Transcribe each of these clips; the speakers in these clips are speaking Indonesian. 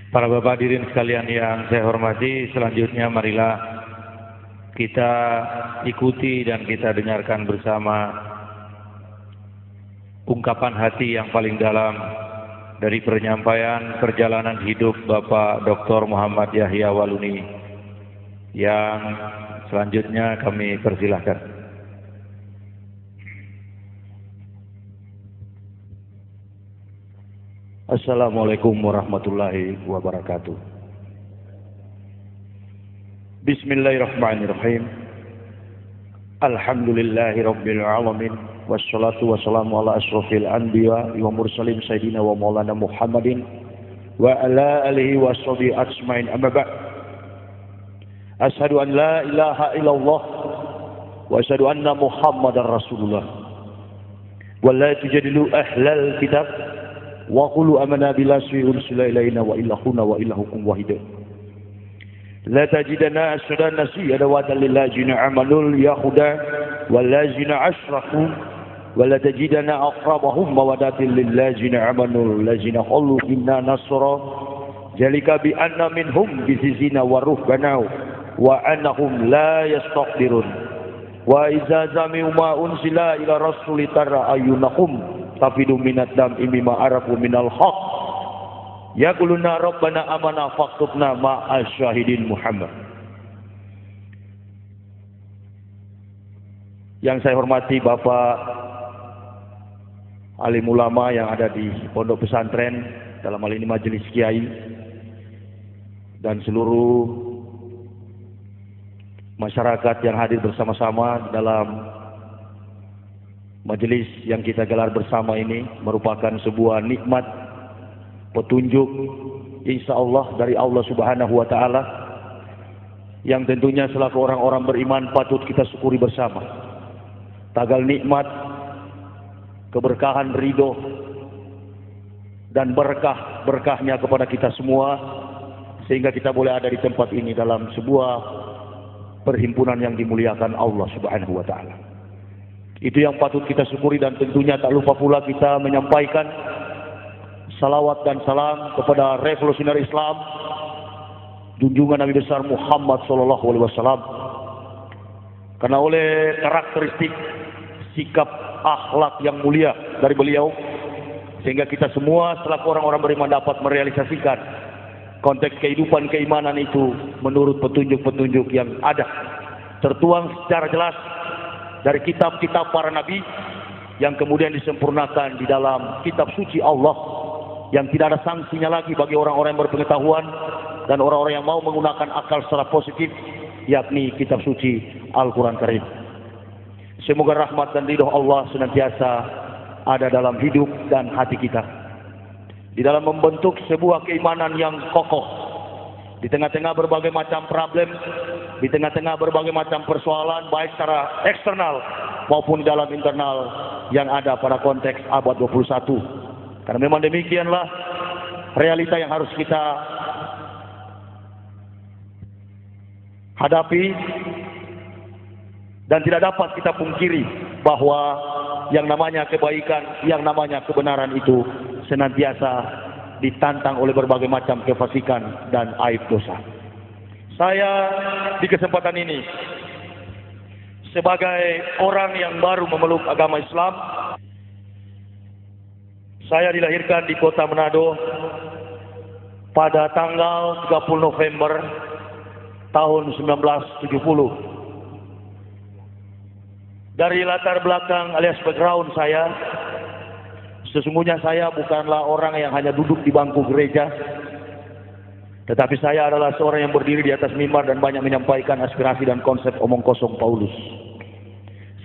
Para bapak hadirin sekalian yang saya hormati, selanjutnya marilah kita ikuti dan kita dengarkan bersama ungkapan hati yang paling dalam dari penyampaian perjalanan hidup Bapak Dr. Muhammad Yahya Waluni yang selanjutnya kami persilahkan. Assalamualaikum warahmatullahi wabarakatuh. Bismillahirrahmanirrahim. Alhamdulillahi rabbil alamin. Wassalatu wassalamu ala asrofil anbiya wa mursalin sayyidina wa maulana Muhammadin wa ala alihi wa sahbihi ajmain, amma ba'd. Asyhadu an la ilaha illallah wa asyhadu anna Muhammadar Rasulullah. Wa la tujadilu ahlal kitab wa qulu amanna billahi ursila ilaina wa ilahuna wa ilahukum wahid. La tajidana ashadan nasi adawatan lil ladzina amanul yahuda wal ladzina asyraku wa la tajidana aqrabahum mawaddatil lil ladzina amanul ladzina qalu inna nasra jalika bi anna minhum bizina wa ruhbana wa annahum la yastaqdirun wa idza zami'u ma unsila ila rasuli tara ayunahum tafidu minat dam imma arafu minal haq yaquluna rabbana amana faktubna ma'as syahidin Muhammad. Yang saya hormati Bapak alim ulama yang ada di pondok pesantren, dalam hal ini majelis kiai, dan seluruh masyarakat yang hadir bersama-sama dalam majelis yang kita gelar bersama ini merupakan sebuah nikmat petunjuk insyaallah dari Allah Subhanahu wa taala yang tentunya selaku orang-orang beriman patut kita syukuri bersama. Tagal nikmat, keberkahan, ridho dan berkahnya kepada kita semua sehingga kita boleh ada di tempat ini dalam sebuah perhimpunan yang dimuliakan Allah Subhanahu wa taala. Itu yang patut kita syukuri, dan tentunya tak lupa pula kita menyampaikan salawat dan salam kepada revolusioner Islam junjungan Nabi besar Muhammad SAW, karena oleh karakteristik sikap akhlak yang mulia dari beliau sehingga kita semua selaku orang-orang beriman dapat merealisasikan konteks kehidupan keimanan itu menurut petunjuk-petunjuk yang ada tertuang secara jelas dari kitab-kitab para nabi yang kemudian disempurnakan di dalam kitab suci Allah yang tidak ada sanksinya lagi bagi orang-orang yang berpengetahuan dan orang-orang yang mau menggunakan akal secara positif, yakni kitab suci Al-Quran Karim. Semoga rahmat dan ridho Allah senantiasa ada dalam hidup dan hati kita di dalam membentuk sebuah keimanan yang kokoh di tengah-tengah berbagai macam problem, di tengah-tengah berbagai macam persoalan baik secara eksternal maupun dalam internal yang ada pada konteks abad 21. Karena memang demikianlah realita yang harus kita hadapi, dan tidak dapat kita pungkiri bahwa yang namanya kebaikan, yang namanya kebenaran itu senantiasa ditantang oleh berbagai macam kefasikan dan aib dosa. Saya di kesempatan ini sebagai orang yang baru memeluk agama Islam, saya dilahirkan di kota Manado pada tanggal 30 November tahun 1970. Dari latar belakang alias background saya, sesungguhnya saya bukanlah orang yang hanya duduk di bangku gereja, tetapi saya adalah seorang yang berdiri di atas mimbar dan banyak menyampaikan aspirasi dan konsep omong kosong Paulus.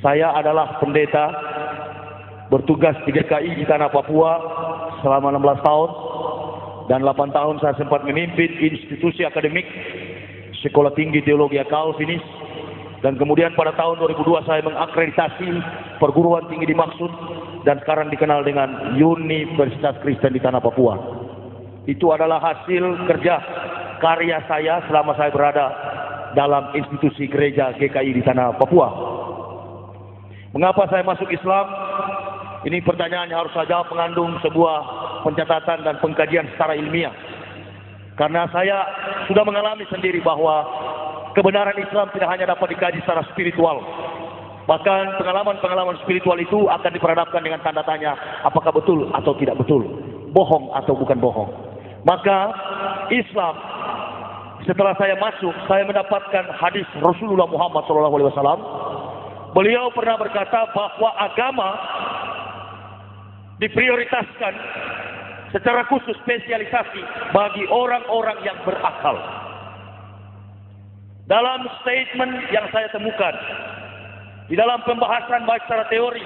Saya adalah pendeta bertugas di GKI di Tanah Papua selama 16 tahun, dan 8 tahun saya sempat memimpin institusi akademik Sekolah Tinggi Teologi Calvinis Dan kemudian pada tahun 2002 saya mengakreditasi perguruan tinggi dimaksud dan sekarang dikenal dengan Universitas Kristen di Tanah Papua. Itu adalah hasil kerja karya saya selama saya berada dalam institusi gereja GKI di Tanah Papua. Mengapa saya masuk Islam? Ini pertanyaan yang harus saya jawab mengandung sebuah pencatatan dan pengkajian secara ilmiah. Karena saya sudah mengalami sendiri bahwa kebenaran Islam tidak hanya dapat dikaji secara spiritual. Bahkan pengalaman-pengalaman spiritual itu akan diperhadapkan dengan tanda tanya, apakah betul atau tidak betul, bohong atau bukan bohong. Maka Islam, setelah saya masuk, saya mendapatkan hadis Rasulullah Muhammad SAW. Beliau pernah berkata bahwa agama diprioritaskan secara khusus spesialisasi bagi orang-orang yang berakal. Dalam statement yang saya temukan, di dalam pembahasan baik secara teori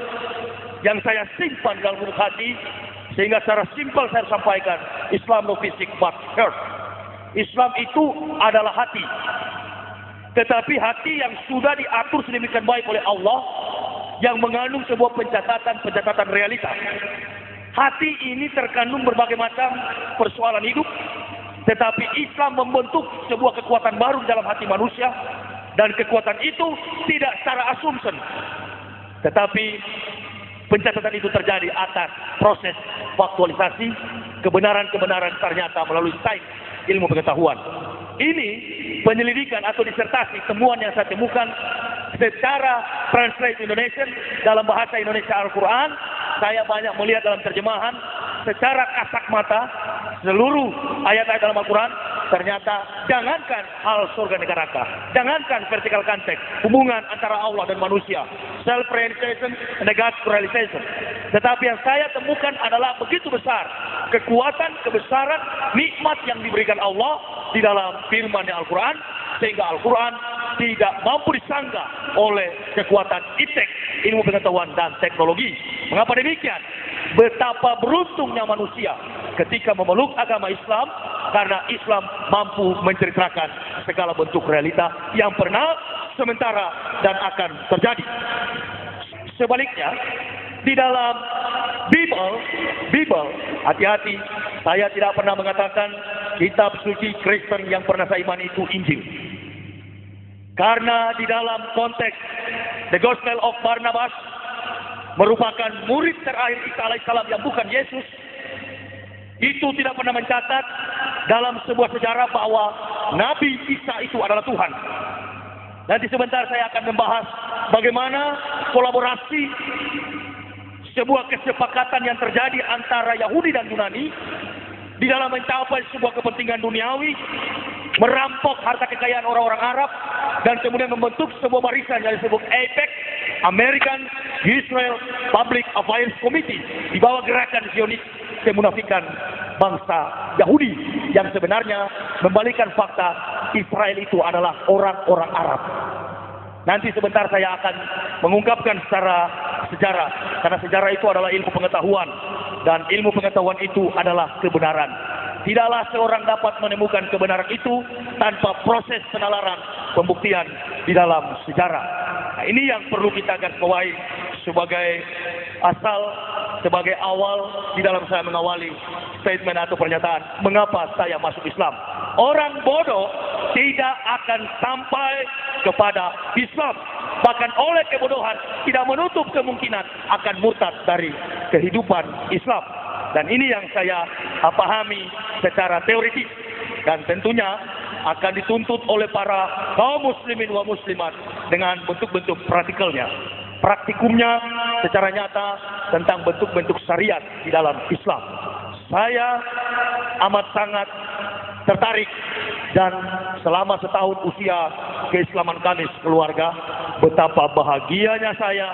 yang saya simpan dalam lubuk hati, sehingga secara simpel saya sampaikan, Islam no fisik but heart. Islam itu adalah hati, tetapi hati yang sudah diatur sedemikian baik oleh Allah, yang mengandung sebuah pencatatan realita. Hati ini terkandung berbagai macam persoalan hidup, tetapi Islam membentuk sebuah kekuatan baru dalam hati manusia, dan kekuatan itu tidak secara assumption, tetapi pencatatan itu terjadi atas proses faktualisasi kebenaran-kebenaran ternyata melalui sains ilmu pengetahuan. Ini penyelidikan atau disertasi temuan yang saya temukan secara translate Indonesian dalam bahasa Indonesia Al-Quran. Saya banyak melihat dalam terjemahan secara kasat mata seluruh ayat-ayat dalam Al-Quran. Ternyata jangankan hal surga neraka, jangankan vertical contact, hubungan antara Allah dan manusia, self-realization and God realization, tetapi yang saya temukan adalah begitu besar kekuatan, kebesaran, nikmat yang diberikan Allah di dalam firman Al-Quran, sehingga Al-Quran tidak mampu disangga oleh kekuatan iptek, ilmu pengetahuan dan teknologi. Mengapa demikian? Betapa beruntungnya manusia ketika memeluk agama Islam, karena Islam mampu menceritakan segala bentuk realita yang pernah, sementara, dan akan terjadi. Sebaliknya, di dalam Bible, hati-hati, saya tidak pernah mengatakan kitab suci Kristen yang pernah saya imani itu Injil. Karena di dalam konteks The Gospel of Barnabas merupakan murid terakhir Isa alaihissalam yang bukan Yesus, itu tidak pernah mencatat dalam sebuah sejarah bahwa Nabi Isa itu adalah Tuhan. Nanti sebentar saya akan membahas bagaimana kolaborasi sebuah kesepakatan yang terjadi antara Yahudi dan Yunani di dalam mencapai sebuah kepentingan duniawi, merampok harta kekayaan orang-orang Arab, dan kemudian membentuk sebuah barisan yang disebut AIPAC, American Israel Public Affairs Committee, di bawah gerakan Zionis kemunafikan bangsa Yahudi yang sebenarnya membalikan fakta Israel itu adalah orang-orang Arab. Nanti sebentar saya akan mengungkapkan secara sejarah, karena sejarah itu adalah ilmu pengetahuan, dan ilmu pengetahuan itu adalah kebenaran. Tidaklah seorang dapat menemukan kebenaran itu tanpa proses penalaran pembuktian di dalam sejarah. Nah, ini yang perlu kita garisbawahi sebagai asal, sebagai awal di dalam saya mengawali statement atau pernyataan mengapa saya masuk Islam. Orang bodoh tidak akan sampai kepada Islam, bahkan oleh kebodohan tidak menutup kemungkinan akan murtad dari kehidupan Islam. Dan ini yang saya pahami secara teoritis, dan tentunya akan dituntut oleh para kaum muslimin wa muslimat dengan bentuk-bentuk praktikalnya, praktikumnya secara nyata tentang bentuk-bentuk syariat di dalam Islam. Saya amat sangat tertarik, dan selama setahun usia keislaman kami keluarga, betapa bahagianya saya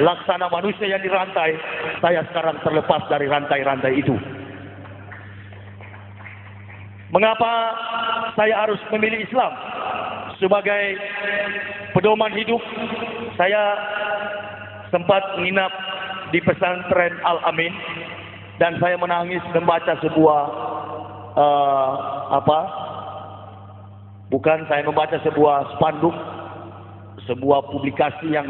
laksana manusia yang dirantai, saya sekarang terlepas dari rantai-rantai itu. Mengapa saya harus memilih Islam sebagai pedoman hidup? Saya sempat menginap di pesantren Al-Amin, dan saya menangis membaca sebuah saya membaca sebuah spanduk sebuah publikasi yang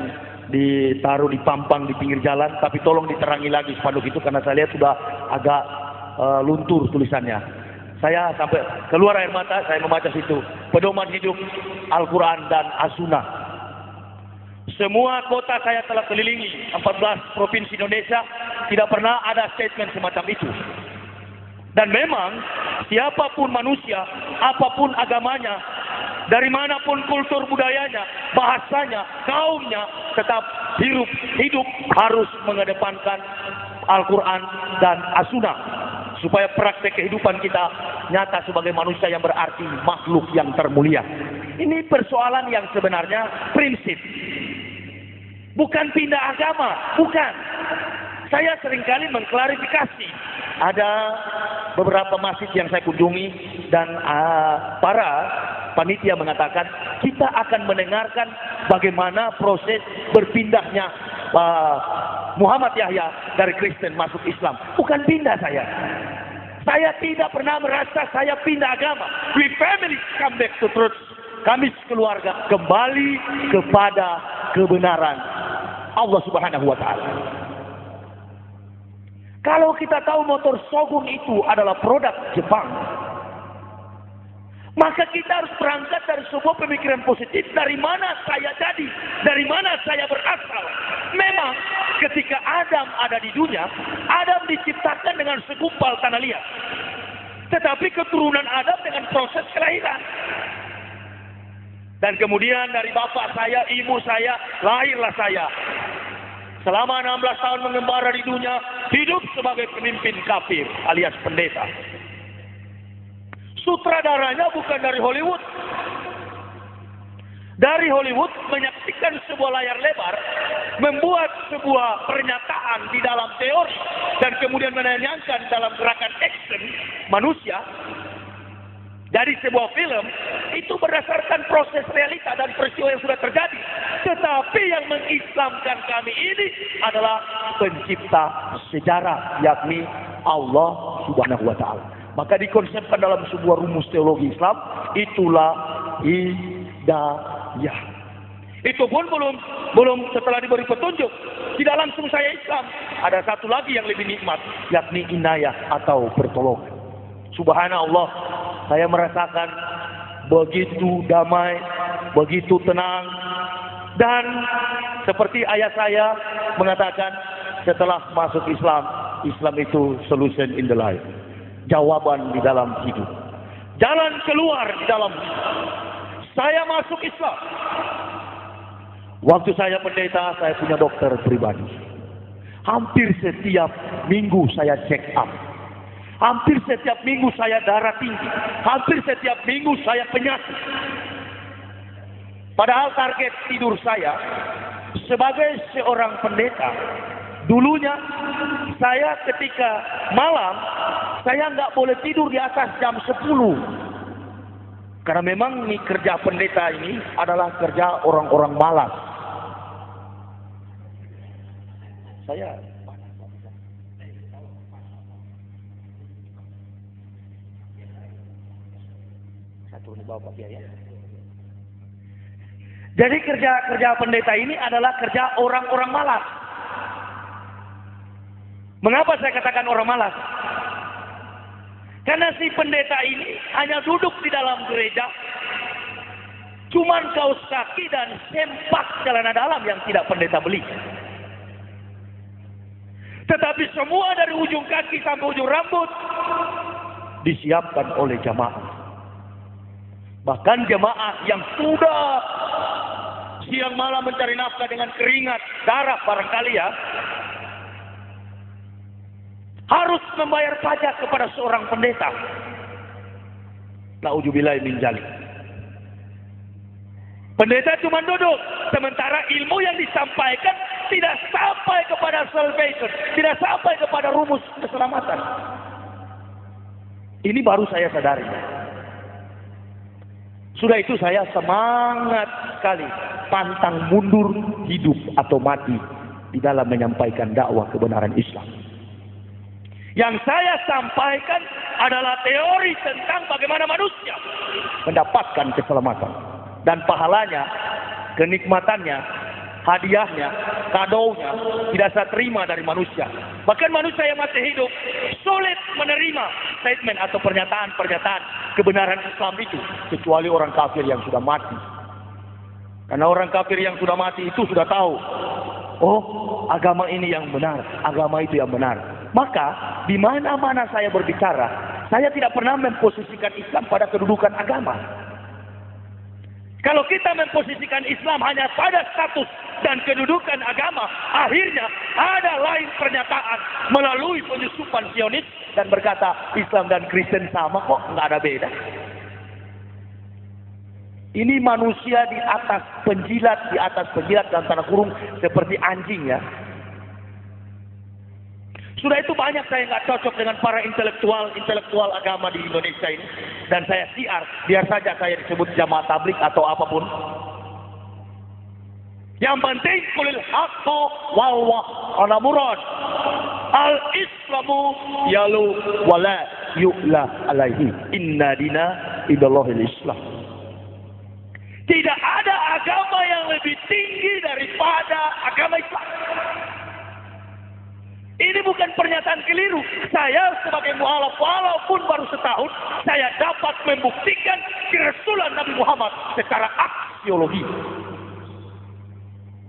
ditaruh di pampang di pinggir jalan, tapi tolong diterangi lagi spanduk itu karena saya lihat sudah agak luntur tulisannya. Saya sampai keluar air mata, saya membaca situ. Pedoman hidup Al-Quran dan As-Sunnah. Semua kota saya telah kelilingi, 14 provinsi Indonesia, tidak pernah ada statement semacam itu. Dan memang siapapun manusia, apapun agamanya, dari manapun kultur budayanya, bahasanya, kaumnya, tetap hidup harus mengedepankan Al-Quran dan As-Sunnah, supaya praktek kehidupan kita nyata sebagai manusia yang berarti makhluk yang termulia. Ini persoalan yang sebenarnya prinsip, bukan pindah agama, bukan. Saya seringkali mengklarifikasi. Ada beberapa masjid yang saya kunjungi dan para panitia mengatakan kita akan mendengarkan bagaimana proses berpindahnya Muhammad Yahya dari Kristen masuk Islam. Bukan pindah saya. Saya tidak pernah merasa saya pindah agama. We family come back to truth. Kami keluarga kembali kepada kebenaran Allah Subhanahu wa Ta'ala. Kalau kita tahu motor Shogun itu adalah produk Jepang, maka kita harus berangkat dari sebuah pemikiran positif. Dari mana saya jadi? Dari mana saya berasal? Memang ketika Adam ada di dunia, Adam diciptakan dengan segumpal tanah liat. Tetapi keturunan Adam dengan proses kelahiran. Dan kemudian dari bapak saya, ibu saya, lahirlah saya. Selama 16 tahun mengembara di dunia, hidup sebagai pemimpin kafir alias pendeta. Sutradaranya bukan dari Hollywood. Dari Hollywood menyaksikan sebuah layar lebar, membuat sebuah pernyataan di dalam teori, dan kemudian menayangkan dalam gerakan action manusia. Dari sebuah film, itu berdasarkan proses realita dan peristiwa yang sudah terjadi. Tetapi yang mengislamkan kami ini adalah pencipta sejarah, yakni Allah Subhanahu wa Ta'ala. Maka dikonsepkan dalam sebuah rumus teologi Islam, itulah hidayah. Itu pun belum setelah diberi petunjuk, tidak langsung saya Islam. Ada satu lagi yang lebih nikmat, yakni inayah atau pertolongan. Subhanallah, saya merasakan begitu damai, begitu tenang. Dan seperti ayah saya mengatakan, setelah masuk Islam, Islam itu solution in the life. Jawaban di dalam hidup. Jalan keluar di dalam hidup. Saya masuk Islam. Waktu saya pendeta, saya punya dokter pribadi. Hampir setiap minggu saya check up. Hampir setiap minggu saya darah tinggi. Hampir setiap minggu saya penyakit. Padahal target tidur saya sebagai seorang pendeta, dulunya saya ketika malam, saya nggak boleh tidur di atas jam 10. Karena memang ini kerja pendeta ini adalah kerja orang-orang malas. Saya turun di bawah ya. Jadi kerja pendeta ini adalah kerja orang-orang malas. Mengapa saya katakan orang malas? Karena si pendeta ini hanya duduk di dalam gereja, cuman kaos kaki dan sempak celana dalam yang tidak pendeta beli. Tetapi semua dari ujung kaki sampai ujung rambut disiapkan oleh jamaah. Bahkan jemaah yang sudah siang malam mencari nafkah dengan keringat, darah barangkali ya, harus membayar pajak kepada seorang pendeta. Na'udzubillahi min dzalik. Pendeta cuma duduk, sementara ilmu yang disampaikan tidak sampai kepada salvation, tidak sampai kepada rumus keselamatan. Ini baru saya sadari. Sudah itu saya semangat sekali, pantang mundur, hidup atau mati di dalam menyampaikan dakwah kebenaran Islam. Yang saya sampaikan adalah teori tentang bagaimana manusia mendapatkan keselamatan. Dan pahalanya kenikmatannya, hadiahnya, kadonya tidak saya terima dari manusia. Bahkan manusia yang masih hidup sulit menerima statement atau pernyataan-pernyataan kebenaran Islam itu, kecuali orang kafir yang sudah mati. Karena orang kafir yang sudah mati itu sudah tahu, oh, agama ini yang benar, agama itu yang benar. Maka di mana-mana saya berbicara, saya tidak pernah memposisikan Islam pada kedudukan agama. Kalau kita memposisikan Islam hanya pada status dan kedudukan agama, akhirnya ada lain pernyataan melalui penyusupan Zionis dan berkata Islam dan Kristen sama kok, nggak ada beda. Ini manusia di atas penjilat dalam tanda kurung seperti anjing ya. Sudah itu banyak saya nggak cocok dengan para intelektual agama di Indonesia ini. Dan saya siar, biar saja saya disebut jamaah tablik atau apapun. Yang penting kulil haqqo wallah ala murad. Al-Islamu yalu wala yu'la alaihi. Inna dina idallahil Islam. Tidak ada agama yang lebih tinggi daripada agama Islam. Ini bukan pernyataan keliru. Saya sebagai mu'alaf walaupun baru setahun, saya dapat membuktikan kerasulan Nabi Muhammad secara aksiologi.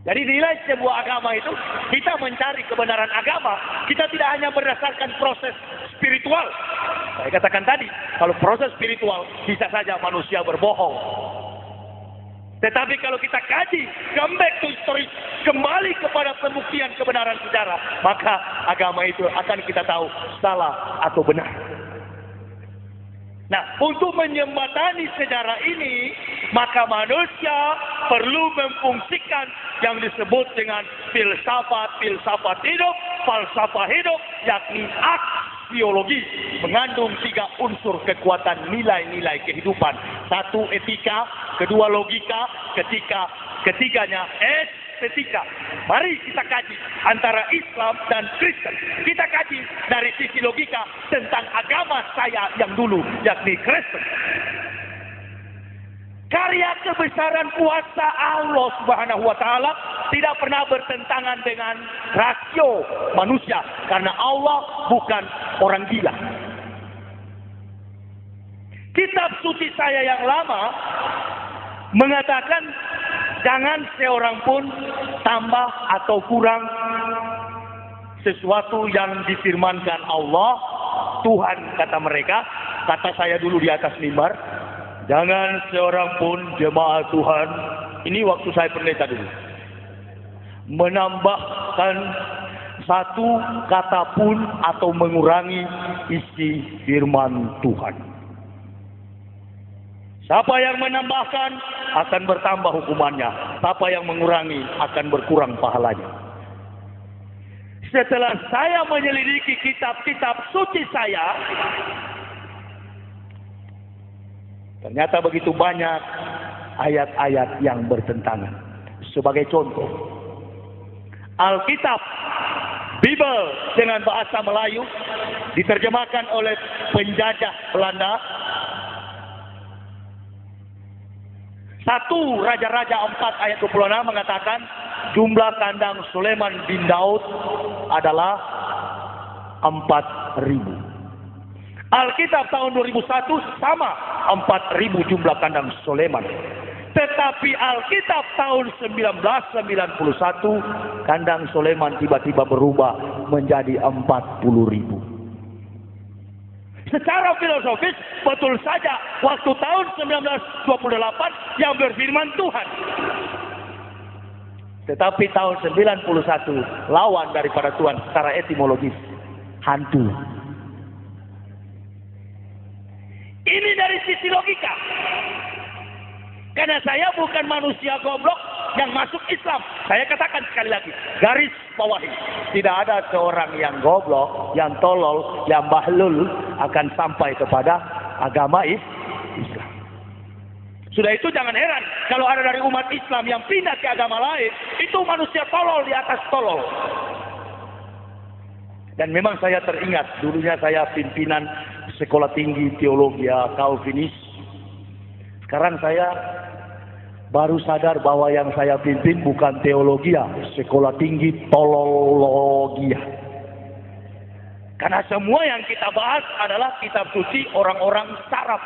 Jadi nilai sebuah agama itu, kita mencari kebenaran agama, kita tidak hanya berdasarkan proses spiritual. Saya katakan tadi, kalau proses spiritual bisa saja manusia berbohong. Tetapi kalau kita kaji, come back to history, kembali kepada pembuktian kebenaran sejarah, maka agama itu akan kita tahu salah atau benar. Nah, untuk menjembatani sejarah ini, maka manusia perlu memfungsikan yang disebut dengan filsafat hidup, falsafah hidup, yakni aksiologi, mengandung 3 unsur kekuatan nilai-nilai kehidupan. 1 etika, 2 logika, ketiganya estetika. Mari kita kaji antara Islam dan Kristen. Kita kaji dari sisi logika tentang agama saya yang dulu, yakni Kristen. Karya kebesaran kuasa Allah Subhanahu wa Ta'ala tidak pernah bertentangan dengan rasio manusia, karena Allah bukan orang gila. Kitab suci saya yang lama mengatakan jangan seorang pun tambah atau kurang sesuatu yang difirmankan Allah, Tuhan kata mereka, kata saya dulu di atas mimbar, jangan seorang pun jemaah Tuhan, ini waktu saya pendeta dulu, menambahkan satu kata pun atau mengurangi isi firman Tuhan. Siapa yang menambahkan akan bertambah hukumannya. Siapa yang mengurangi akan berkurang pahalanya. Setelah saya menyelidiki kitab-kitab suci saya, ternyata begitu banyak ayat-ayat yang bertentangan. Sebagai contoh, Alkitab, Bible dengan bahasa Melayu, diterjemahkan oleh penjajah Belanda. 1 Raja-Raja 4 ayat 26 mengatakan jumlah kandang Sulaiman bin Daud adalah 4.000. Alkitab tahun 2001 sama 4.000 jumlah kandang Sulaiman. Tetapi Alkitab tahun 1991 kandang Sulaiman tiba-tiba berubah menjadi 40.000. Secara filosofis betul saja waktu tahun 1928 yang berfirman Tuhan. Tetapi tahun 91 lawan daripada Tuhan secara etimologis, hantu. Ini dari sisi logika. Karena saya bukan manusia goblok yang masuk Islam. Saya katakan sekali lagi, garis bawahi. Tidak ada seorang yang goblok, yang tolol, yang bahlul akan sampai kepada agama Islam. Sudah itu jangan heran kalau ada dari umat Islam yang pindah ke agama lain, itu manusia tolol di atas tolol. Dan memang saya teringat, dulunya saya pimpinan sekolah tinggi teologi Calvinis. Sekarang saya baru sadar bahwa yang saya pimpin bukan teologi, sekolah tinggi tolologia. Karena semua yang kita bahas adalah kitab suci orang-orang saraf,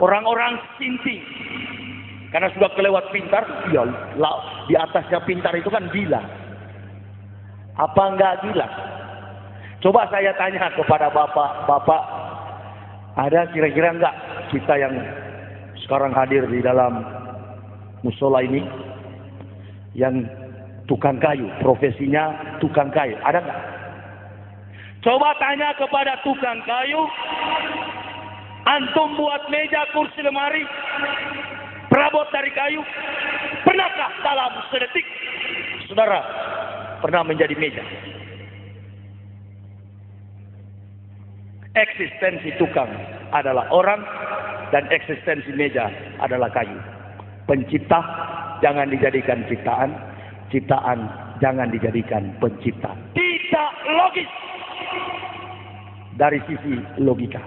orang-orang sinting. Karena sudah kelewat pintar, ya, di atasnya pintar itu kan gila. Apa enggak gila? Coba saya tanya kepada bapak, ada kira-kira enggak kita yang sekarang hadir di dalam musola ini yang tukang kayu, profesinya tukang kayu, ada enggak? Coba tanya kepada tukang kayu, antum buat meja, kursi, lemari, perabot dari kayu, pernahkah dalam sedetik saudara pernah menjadi meja? Eksistensi tukang adalah orang dan eksistensi meja adalah kayu. Pencipta jangan dijadikan ciptaan, ciptaan jangan dijadikan pencipta. Tidak logis dari sisi logika.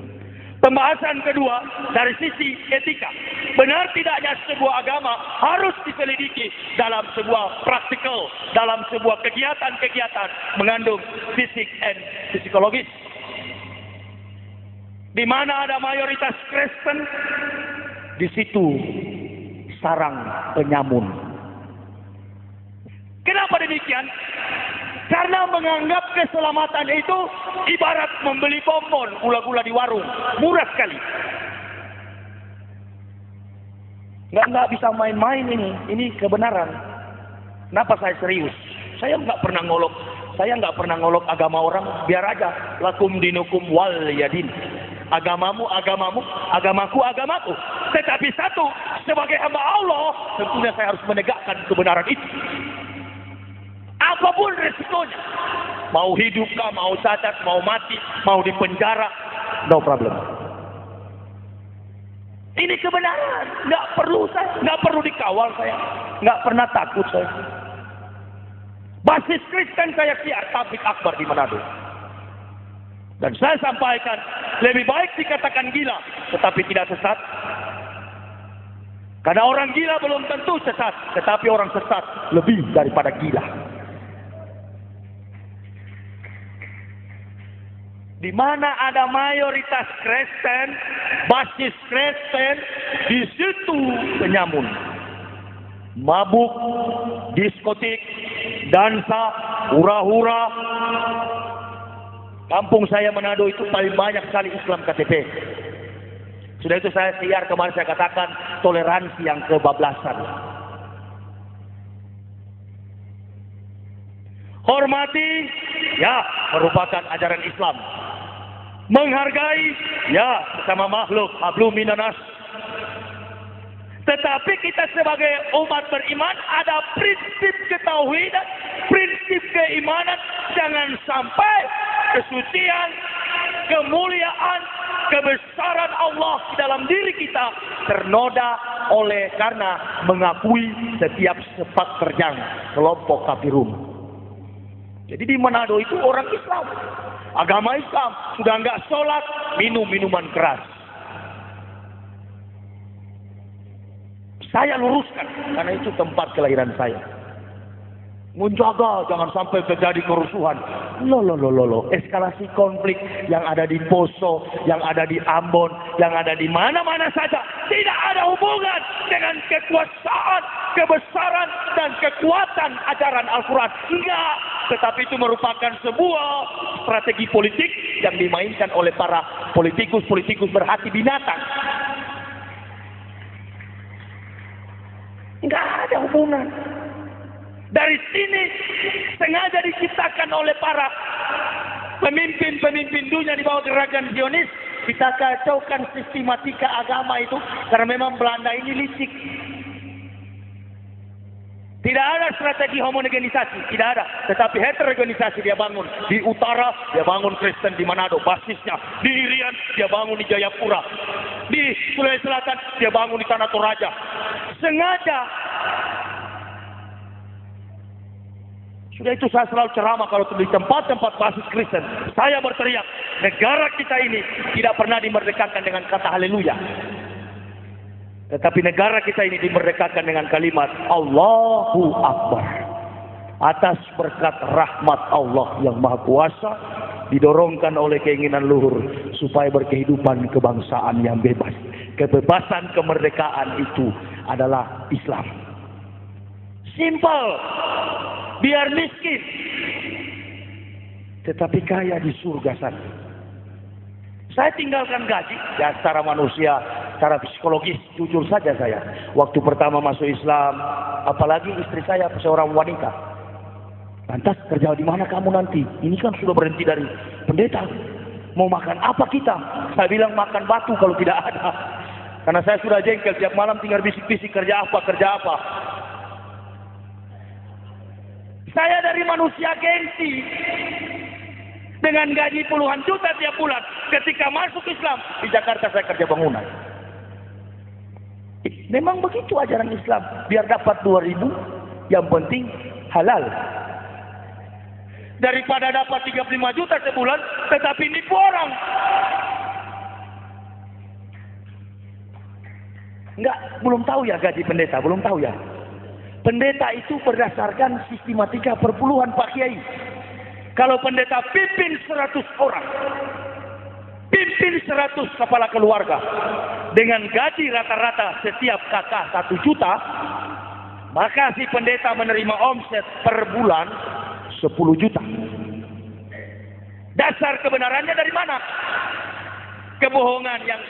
Pembahasan kedua dari sisi etika. Benar tidaknya sebuah agama harus diselidiki dalam sebuah praktikal, dalam sebuah kegiatan-kegiatan mengandung fisik dan psikologis. Di mana ada mayoritas Kristen, di situ sarang penyamun. Kenapa demikian? Karena menganggap keselamatan itu ibarat membeli bonbon gula-gula di warung, murah sekali. Nggak bisa main-main ini kebenaran. Kenapa saya serius? Saya nggak pernah ngolok agama orang, biar aja. Lakum dinukum wal yadin. Agamamu, agamamu, agamaku, agamaku. Tetapi satu, sebagai hamba Allah, tentunya saya harus menegakkan kebenaran itu. Apapun resikonya. Mau hidup kah, mau cacat, mau mati, mau dipenjara, no problem. Ini kebenaran, nggak perlu dikawal saya, nggak pernah takut saya. Basis Kristen saya siap tablik akbar di Manado. Dan saya sampaikan, lebih baik dikatakan gila, tetapi tidak sesat. Karena orang gila belum tentu sesat, tetapi orang sesat lebih daripada gila. Di mana ada mayoritas Kristen, basis Kristen, di situ penyamun. Mabuk, diskotik, dansa, hura-hura. Kampung saya Manado itu paling banyak sekali Islam KTP. Sudah itu saya siar kemarin, saya katakan toleransi yang kebablasan. Hormati, ya, merupakan ajaran Islam. Menghargai, ya, bersama makhluk, hablum minanas. Tetapi kita sebagai umat beriman ada prinsip ketauhidan, prinsip keimanan. Jangan sampai kesucian, kemuliaan, kebesaran Allah di dalam diri kita ternoda oleh karena mengakui setiap sepak terjang kelompok kafirun. Jadi di Manado itu orang Islam, agama Islam, sudah enggak sholat, minum minuman keras. Saya luruskan, karena itu tempat kelahiran saya. Menjaga jangan sampai terjadi kerusuhan. Loh. Eskalasi konflik yang ada di Poso, yang ada di Ambon, yang ada di mana-mana saja, tidak ada hubungan dengan kekuasaan, kebesaran, dan kekuatan ajaran Al-Quran. Enggak. Tetapi itu merupakan sebuah strategi politik yang dimainkan oleh para politikus berhati binatang. Enggak ada hubungan. Dari sini sengaja diciptakan oleh para pemimpin dunia di bawah gerakan Zionis. Kita kacaukan sistematika agama itu karena memang Belanda ini licik. Tidak ada strategi homogenisasi, tidak ada. Tetapi heterogenisasi dia bangun. Di utara dia bangun Kristen di Manado, basisnya. Di Irian dia bangun di Jayapura. Di Sulawesi Selatan dia bangun di Tanah Toraja. Sengaja. Sudah itu saya selalu ceramah kalau di tempat-tempat basis Kristen. Saya berteriak, negara kita ini tidak pernah dimerdekakan dengan kata haleluya. Tetapi negara kita ini dimerdekakan dengan kalimat Allahu Akbar. Atas berkat rahmat Allah yang Maha Kuasa, didorongkan oleh keinginan luhur supaya berkehidupan kebangsaan yang bebas. Kebebasan kemerdekaan itu adalah Islam. Simple. Biar miskin, tetapi kaya di surga sana. Saya tinggalkan gaji, ya secara manusia, secara psikologis, jujur saja saya. Waktu pertama masuk Islam, apalagi istri saya seorang wanita. Lantas kerja di mana kamu nanti? Ini kan sudah berhenti dari pendeta. Mau makan apa kita? Saya bilang makan batu kalau tidak ada. Karena saya sudah jengkel, tiap malam tinggal bisik-bisik kerja apa, kerja apa. Saya dari manusia gengsi. Dengan gaji puluhan juta tiap bulan. Ketika masuk Islam, di Jakarta saya kerja bangunan. Memang begitu ajaran Islam. Biar dapat 2.000, yang penting halal. Daripada dapat 35 juta sebulan, tetapi nipu orang. Enggak, belum tahu ya gaji pendeta, belum tahu ya. Pendeta itu berdasarkan sistematika perpuluhan Pak Kiai. Kalau pendeta pimpin 100 orang, pimpin 100 kepala keluarga, dengan gaji rata-rata setiap kakak 1 juta, maka si pendeta menerima omset per bulan 10 juta. Dasar kebenarannya dari mana? Kebohongan yang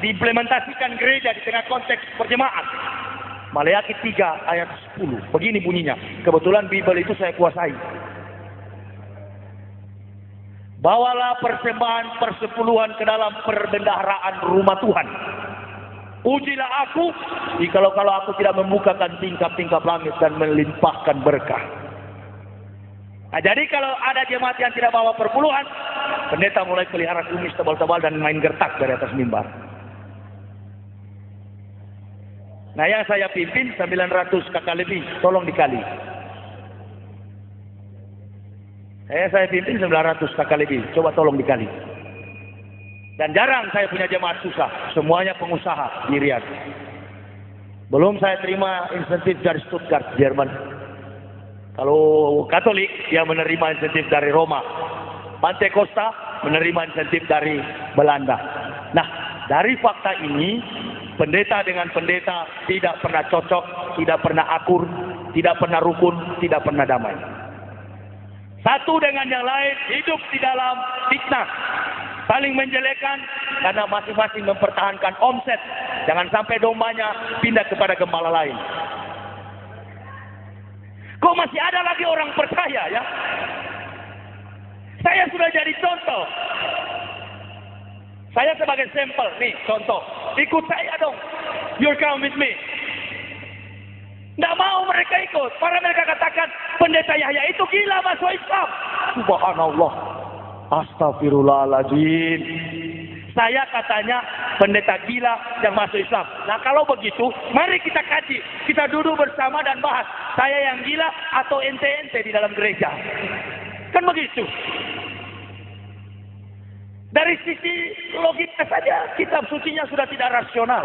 diimplementasikan gereja di tengah konteks berjemaat. Maleakhi 3 ayat 10. Begini bunyinya. Kebetulan Bible itu saya kuasai. Bawalah persembahan persepuluhan ke dalam perbendaharaan rumah Tuhan. Ujilah aku, jikalau aku tidak membukakan tingkap-tingkap langit dan melimpahkan berkah. Nah, jadi kalau ada jemaat yang tidak bawa perpuluhan, pendeta mulai pelihara kumis tebal-tebal dan main gertak dari atas mimbar. Nah, yang saya pimpin 900 kakak lebih, tolong dikali. Saya pimpin 900 kakak lebih, coba tolong dikali. Dan jarang saya punya jemaat susah, semuanya pengusaha di Riyadh. Belum saya terima insentif dari Stuttgart, Jerman. Kalau Katolik, dia menerima insentif dari Roma. Pantekosta menerima insentif dari Belanda. Nah, dari fakta ini, pendeta dengan pendeta tidak pernah cocok, tidak pernah akur, tidak pernah rukun, tidak pernah damai. Satu dengan yang lain hidup di dalam fitnah, saling menjelekkan karena masing-masing mempertahankan omset. Jangan sampai dombanya pindah kepada gembala lain. Kok masih ada lagi orang percaya ya? Saya sudah jadi contoh. Saya sebagai sampel, nih contoh. Ikut saya dong. You come with me. Nggak mau mereka ikut. Para mereka katakan, pendeta Yahya itu gila masuk Islam. Subhanallah. Astagfirullahaladzim. Saya katanya pendeta gila yang masuk Islam. Nah kalau begitu, mari kita kaji. Kita duduk bersama dan bahas. Saya yang gila atau ente-ente di dalam gereja. Kan begitu. Dari sisi logika saja, kitab sucinya sudah tidak rasional.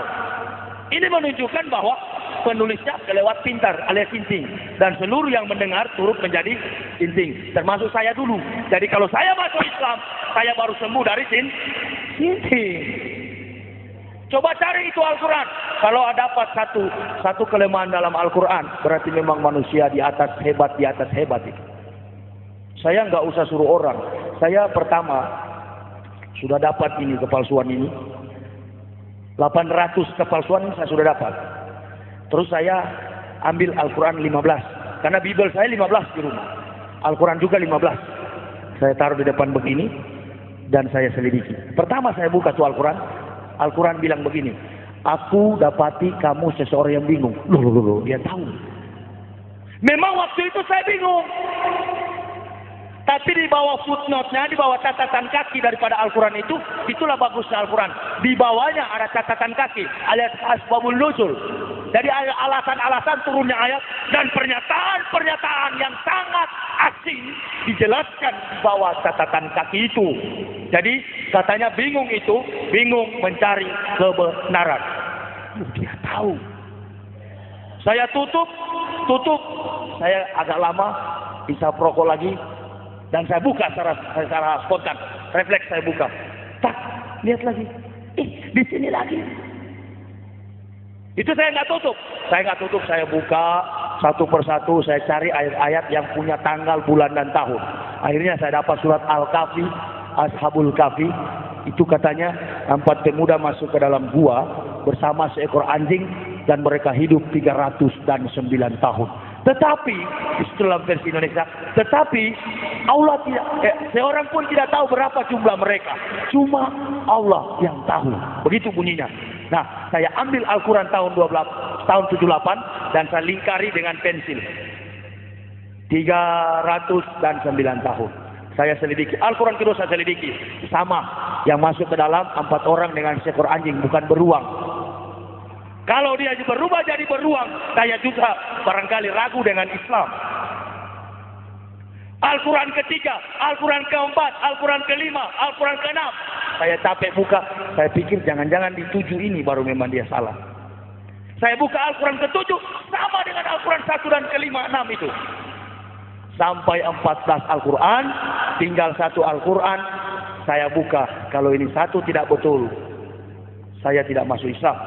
Ini menunjukkan bahwa penulisnya kelewat pintar alias sinting. Dan seluruh yang mendengar turut menjadi sinting. Termasuk saya dulu. Jadi kalau saya masuk Islam, saya baru sembuh dari sinting. Coba cari itu Al-Quran. Kalau dapat satu kelemahan dalam Al-Quran, berarti memang manusia di atas hebat itu. Saya nggak usah suruh orang. Saya pertama sudah dapat ini kepalsuan ini. 800 kepalsuan saya sudah dapat. Terus saya ambil Al-Quran 15. Karena Bible saya 15 di rumah. Al-Quran juga 15. Saya taruh di depan begini. Dan saya selidiki. Pertama saya buka tuh Al-Quran. Al-Quran bilang begini. Aku dapati kamu seseorang yang bingung. Loh, dia tahu. Memang waktu itu saya bingung. Tapi di bawah footnote-nya, di bawah catatan kaki daripada Al-Quran itu, itulah bagusnya Al-Quran. Di bawahnya ada catatan kaki, alias asbabun nuzul. Jadi alasan-alasan turunnya ayat dan pernyataan-pernyataan yang sangat asing dijelaskan di bawah catatan kaki itu. Jadi katanya bingung itu, bingung mencari kebenaran. Dia tahu. Saya tutup. Saya agak lama, isap rokok lagi, dan saya buka secara spontan. Refleks saya buka. Tak, lihat lagi. Di sini lagi. Itu saya nggak tutup. Saya buka satu persatu. Saya cari ayat-ayat yang punya tanggal, bulan, dan tahun. Akhirnya saya dapat surat Al-Kahfi, Ashabul Kahfi. Itu katanya 4 pemuda masuk ke dalam gua bersama seekor anjing dan mereka hidup 309 tahun. Tetapi dalam versi Indonesia, tetapi Allah tidak, seorang pun tidak tahu berapa jumlah mereka. Cuma Allah yang tahu. Begitu bunyinya. Nah, saya ambil Al-Quran tahun 78 dan saya lingkari dengan pensil. 309 tahun. Saya selidiki. Al-Quran kedua saya selidiki. Sama. Yang masuk ke dalam 4 orang dengan seekor anjing, bukan beruang. Kalau dia berubah jadi beruang, saya juga barangkali ragu dengan Islam. Al-Quran ketiga, Al-Quran keempat, Al-Quran kelima, Al-Quran keenam. Saya capek buka, saya pikir jangan-jangan di 7 ini baru memang dia salah. Saya buka Al-Quran ke-7, sama dengan Al-Quran 1 dan kelima, 6 itu. Sampai 14 Al-Quran, tinggal 1 Al-Quran, saya buka. Kalau ini 1 tidak betul, saya tidak masuk Islam.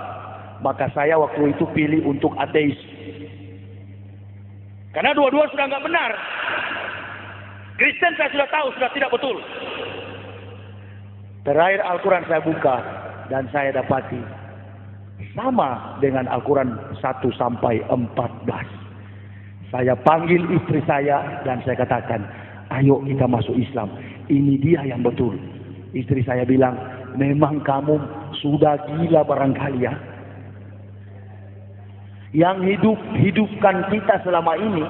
Maka saya waktu itu pilih untuk ateis. Karena dua-dua sudah nggak benar. Kristen saya sudah tahu, sudah tidak betul. Terakhir Al-Quran saya buka dan saya dapati sama dengan Al-Quran 1 sampai 14. Saya panggil istri saya dan saya katakan, ayo kita masuk Islam. Ini dia yang betul. Istri saya bilang, memang kamu sudah gila barangkali ya. Yang hidupkan kita selama ini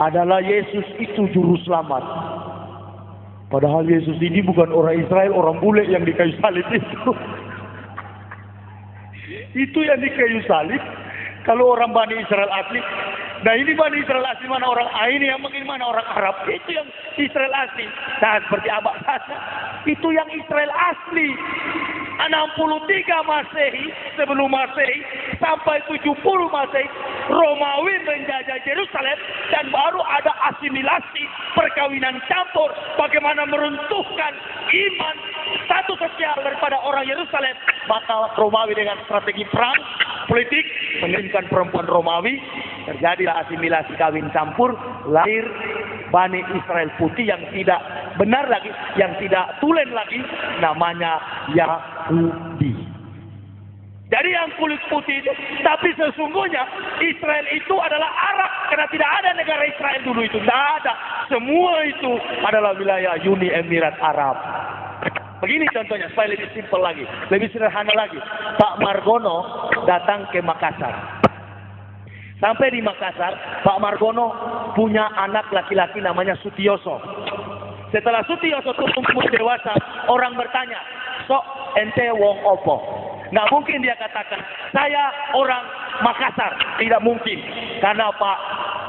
adalah Yesus itu juru selamat. Padahal Yesus ini bukan orang Israel, orang bule yang di kayu salib itu. Itu yang di kayu salib. Kalau orang Bani Israel asli, nah ini Bani Israel asli mana orang ini yang mungkin mana orang Arab, itu yang Israel asli. Nah seperti Abah saja, itu yang Israel asli. 63 Masehi sebelum Masehi sampai 70 Masehi Romawi menjajah Yerusalem dan baru ada asimilasi, perkawinan campur, bagaimana meruntuhkan iman satu sosial daripada orang Yerusalem. Maka Romawi dengan strategi perang politik mengirimkan perempuan Romawi, terjadilah asimilasi kawin campur, lahir Bani Israel putih yang tidak benar lagi, yang tidak tulen lagi, namanya Yahudi. Jadi yang kulit putih itu, tapi sesungguhnya Israel itu adalah Arab, karena tidak ada negara Israel dulu itu, tidak ada. Semua itu adalah wilayah Uni Emirat Arab. Begini contohnya, supaya lebih simpel lagi, lebih sederhana lagi. Pak Margono datang ke Makassar. Sampai di Makassar, Pak Margono punya anak laki-laki namanya Sutioso. Setelah Sutioso tumbuh dewasa, orang bertanya, sok ente wong opo? Nggak mungkin dia katakan, saya orang Makassar. Tidak mungkin. Karena Pak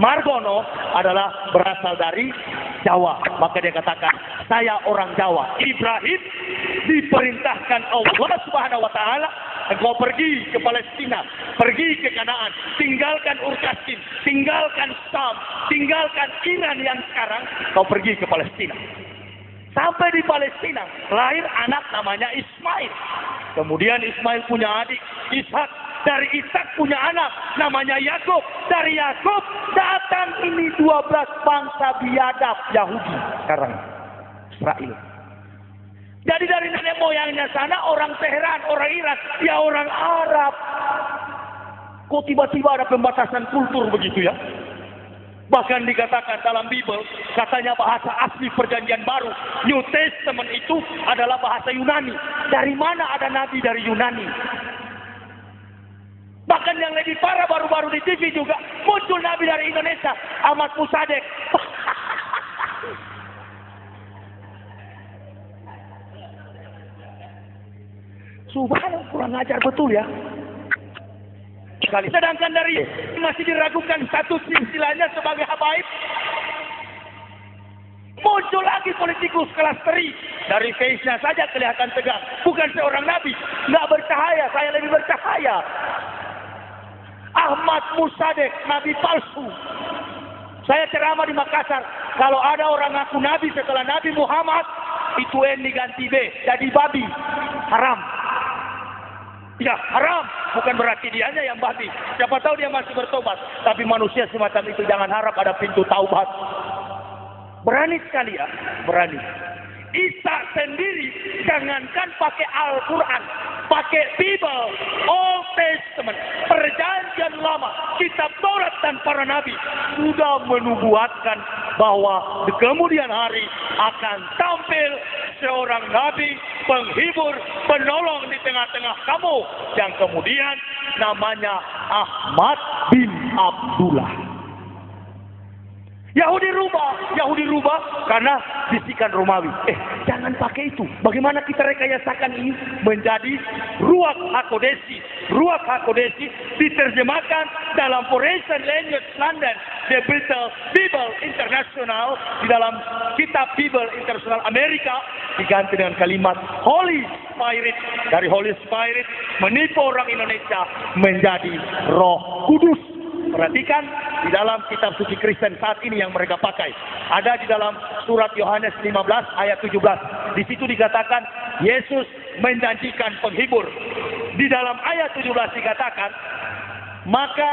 Margono adalah berasal dari Jawa. Maka dia katakan, saya orang Jawa. Ibrahim diperintahkan Allah Subhanahu wa Ta'ala, engkau pergi ke Palestina, pergi ke Kanaan, tinggalkan Ur-Kasdim, tinggalkan Sam, tinggalkan Iran yang sekarang, kau pergi ke Palestina. Sampai di Palestina, lahir anak namanya Ismail. Kemudian Ismail punya adik, Ishak. Dari Ishak punya anak, namanya Yakub. Dari Yakub datang ini 12 bangsa biadab Yahudi sekarang, Israel. Jadi dari nenek moyangnya sana orang Teheran, orang Iran, ya orang Arab. Kok tiba-tiba ada pembatasan kultur begitu ya? Bahkan dikatakan dalam Bible, katanya bahasa asli perjanjian baru, New Testament itu adalah bahasa Yunani. Dari mana ada nabi dari Yunani? Bahkan yang lebih parah baru-baru di TV juga, muncul nabi dari Indonesia, Ahmad Musadek. Subhanallah, kurang ajar betul ya. Sedangkan dari masih diragukan satu silsilahnya sebagai habaib. Muncul lagi politikus kelas teri. Dari face-nya saja kelihatan tegang. Bukan seorang nabi. Nggak bercahaya, saya lebih bercahaya. Muhammad Musadek, nabi palsu. Saya ceramah di Makassar, kalau ada orang ngaku nabi setelah Nabi Muhammad, itu N diganti B, jadi babi. Haram. Ya, haram. Bukan berarti dianya yang babi. Siapa tahu dia masih bertobat. Tapi manusia semacam itu jangan harap ada pintu taubat. Berani sekali ya, berani. Isa sendiri jangankan pakai Al-Quran, pakai Bible, Old Testament, perjanjian lama, kitab Taurat dan para nabi sudah menubuatkan bahwa di kemudian hari akan tampil seorang nabi, penghibur, penolong di tengah-tengah kamu yang kemudian namanya Ahmad bin Abdullah. Yahudi rubah karena bisikan Romawi. Jangan pakai itu. Bagaimana kita rekayasakan ini menjadi Ruach HaKodesi. Ruach HaKodesi diterjemahkan dalam Forensic Language London, The Bible International, di dalam kitab Bible International Amerika diganti dengan kalimat Holy Spirit. Dari Holy Spirit menipu orang Indonesia menjadi Roh Kudus. Perhatikan di dalam kitab suci Kristen saat ini yang mereka pakai. Ada di dalam surat Yohanes 15 ayat 17. Di situ dikatakan Yesus menjanjikan penghibur. Di dalam ayat 17 dikatakan, maka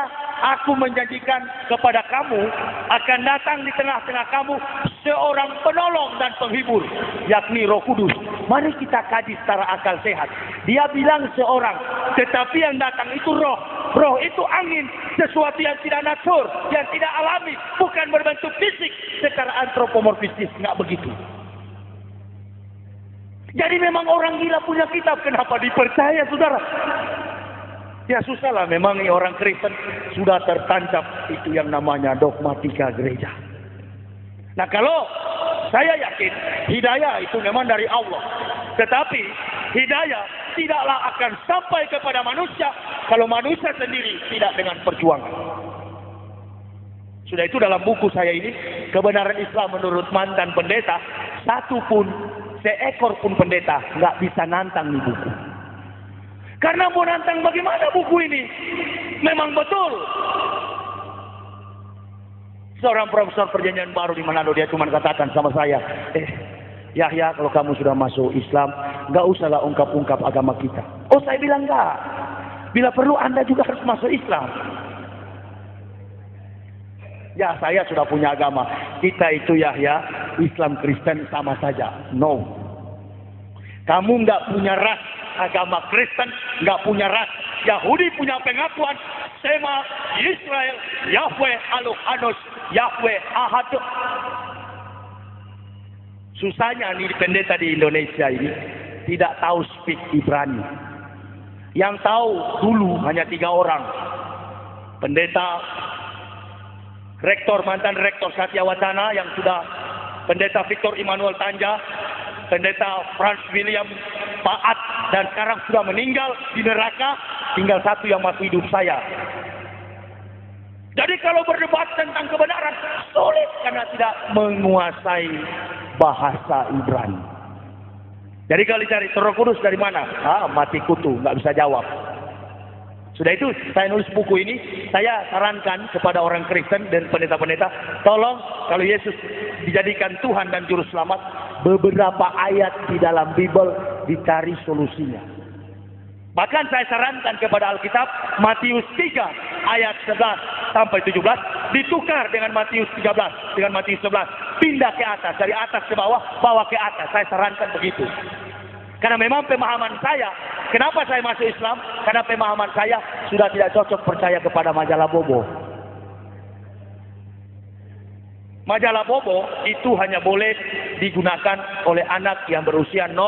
aku menjanjikan kepada kamu akan datang di tengah-tengah kamu seorang penolong dan penghibur, yakni Roh Kudus. Mari kita kaji secara akal sehat. Dia bilang seorang, tetapi yang datang itu roh. Roh itu angin, sesuatu yang tidak natur, yang tidak alami, bukan berbentuk fisik secara antropomorfistis, nggak begitu. Jadi memang orang gila punya kitab, kenapa dipercaya, saudara? Ya susahlah, memang orang Kristen sudah tertancap itu yang namanya dogmatika gereja. Nah kalau saya yakin hidayah itu memang dari Allah, tetapi hidayah tidaklah akan sampai kepada manusia kalau manusia sendiri tidak dengan perjuangan. Sudah itu dalam buku saya ini, Kebenaran Islam menurut mantan pendeta, seekor pun pendeta nggak bisa nantang nih buku. Karena mau nantang bagaimana buku ini? Memang betul. Seorang profesor perjanjian baru di Manado, dia cuma katakan sama saya, Yahya, kalau kamu sudah masuk Islam, nggak usahlah ungkap-ungkap agama kita. Oh, saya bilang nggak. Bila perlu Anda juga harus masuk Islam. Ya, saya sudah punya agama. Kita itu Yahya, Islam Kristen sama saja. No. Kamu nggak punya ras agama Kristen, nggak punya ras. Yahudi punya pengakuan Shema Israel, Yahweh Elohim, Yahweh Ahad. Susahnya nih pendeta di Indonesia ini tidak tahu speak Ibrani. Yang tahu dulu hanya 3 orang. Pendeta, mantan rektor Satya Wacana yang sudah, pendeta Victor Immanuel Tanja, pendeta Franz William Paat, dan sekarang sudah meninggal di neraka. Tinggal 1 yang masih hidup, saya. Jadi kalau berdebat tentang kebenaran sulit karena tidak menguasai bahasa Ibrani. Jadi kalau dicari Roh Kudus dari mana? Mati kutu, nggak bisa jawab. Sudah itu saya nulis buku ini, saya sarankan kepada orang Kristen dan pendeta-pendeta, tolong kalau Yesus dijadikan Tuhan dan Juru Selamat, beberapa ayat di dalam Bible dicari solusinya. Bahkan saya sarankan kepada Alkitab, Matius 3 ayat 11 sampai 17 ditukar dengan Matius 13, dengan Matius 11, pindah ke atas, dari atas ke bawah, bawa ke atas. Saya sarankan begitu. Karena memang pemahaman saya, kenapa saya masuk Islam? Karena pemahaman saya sudah tidak cocok percaya kepada majalah Bobo. Majalah Bobo itu hanya boleh digunakan oleh anak yang berusia 0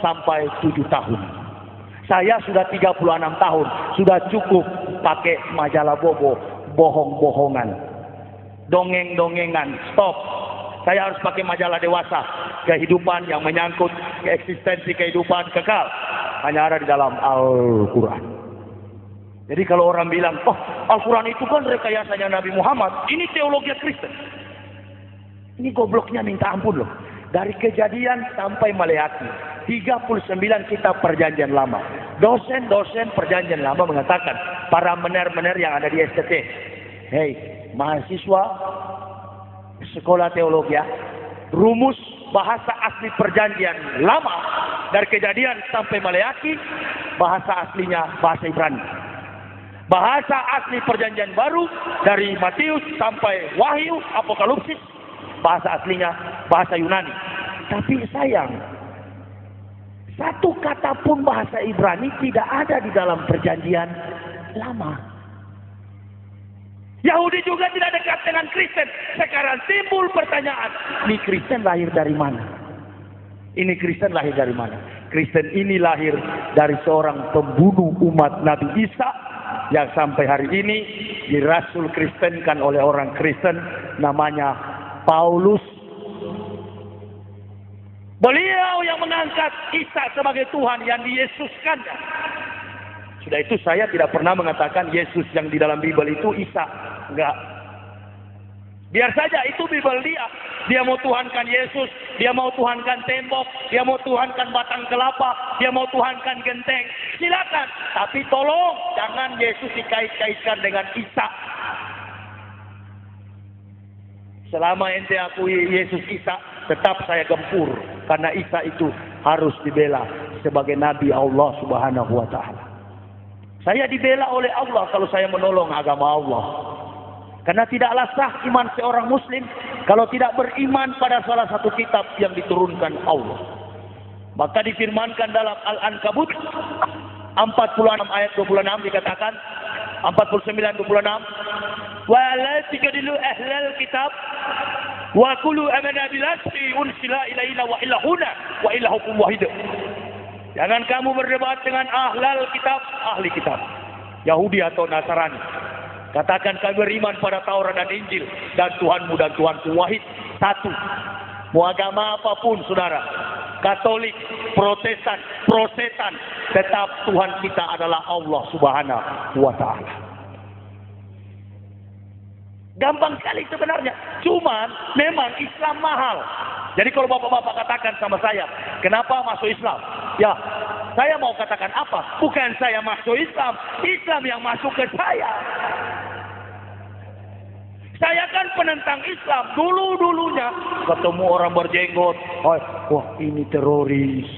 sampai 7 tahun. Saya sudah 36 tahun, sudah cukup pakai majalah Bobo, bohong-bohongan, dongeng-dongengan, stop. Saya harus pakai majalah dewasa, kehidupan yang menyangkut eksistensi kehidupan kekal, hanya ada di dalam Al-Quran. Jadi kalau orang bilang, oh Al-Quran itu kan rekayasanya Nabi Muhammad, ini teologi Kristen. Ini gobloknya minta ampun loh. Dari Kejadian sampai Maleakhi, 39 kitab perjanjian lama. Dosen-dosen perjanjian lama mengatakan, para mener-mener yang ada di STT, hei mahasiswa sekolah teologi ya, rumus bahasa asli perjanjian lama dari Kejadian sampai Maleakhi, bahasa aslinya bahasa Ibrani. Bahasa asli perjanjian baru dari Matius sampai Wahyu, Apokalipsis, bahasa aslinya bahasa Yunani. Tapi sayang, satu kata pun bahasa Ibrani tidak ada di dalam perjanjian lama. Yahudi juga tidak dekat dengan Kristen. Sekarang timbul pertanyaan, ini Kristen lahir dari mana? Ini Kristen lahir dari mana? Kristen ini lahir dari seorang pembunuh umat Nabi Isa yang sampai hari ini dirasul Kristenkan oleh orang Kristen, namanya Paulus. Beliau yang mengangkat Isa sebagai Tuhan yang diyesuskannya. Sudah itu saya tidak pernah mengatakan Yesus yang di dalam Bible itu Isa. Enggak. Biar saja itu Bible dia. Dia mau tuhankan Yesus, dia mau tuhankan tembok, dia mau tuhankan batang kelapa, dia mau tuhankan genteng. Silakan. Tapi tolong jangan Yesus dikait-kaitkan dengan Isa. Selama ente akui Yesus Isa, tetap saya gempur. Karena Isa itu harus dibela sebagai Nabi Allah Subhanahu wa Ta'ala. Saya dibela oleh Allah kalau saya menolong agama Allah. Karena tidaklah sah iman seorang muslim kalau tidak beriman pada salah satu kitab yang diturunkan Allah. Maka difirmankan dalam Al-Ankabut 46 ayat 26 dikatakan, 49 26, wa la tujadilu ahlal kitab wa qulu amanna billahi unsila ilaina wa ilahuna wa ilahukum wahid. Jangan kamu berdebat dengan ahlal kitab, ahli kitab, Yahudi atau Nasrani. Katakan kami beriman pada Taurat dan Injil, dan Tuhanmu dan Tuhanku wahid, satu. Mau agama apapun saudara, Katolik, Protestan, Prosetan, tetap Tuhan kita adalah Allah Subhanahu wa Ta'ala. Gampang sekali sebenarnya. Cuman memang Islam mahal. Jadi kalau bapak-bapak katakan sama saya, kenapa masuk Islam? Ya, saya mau katakan apa? Bukan saya masuk Islam, Islam yang masuk ke saya. Saya kan penentang Islam. Dulu-dulunya ketemu orang berjenggot, wah ini teroris.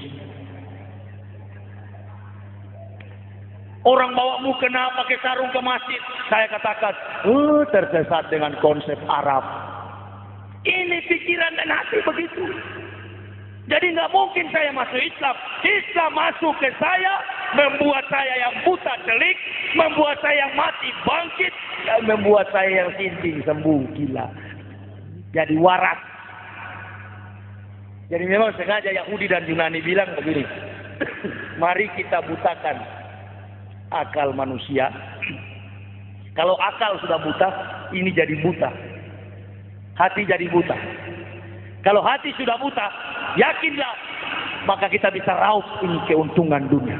Orang bawa mukena pakai sarung ke masjid, saya katakan, tersesat dengan konsep Arab. Ini pikiran dan hati begitu. Jadi nggak mungkin saya masuk Islam. Islam masuk ke saya, membuat saya yang buta delik, membuat saya yang mati bangkit, dan membuat saya yang sinting sembuh gila. Jadi waras. Jadi memang sengaja Yahudi dan Yunani bilang begini, mari kita butakan akal manusia. Kalau akal sudah buta, ini jadi buta. Hati jadi buta. Kalau hati sudah buta, yakinlah, maka kita bisa raup ini keuntungan dunia.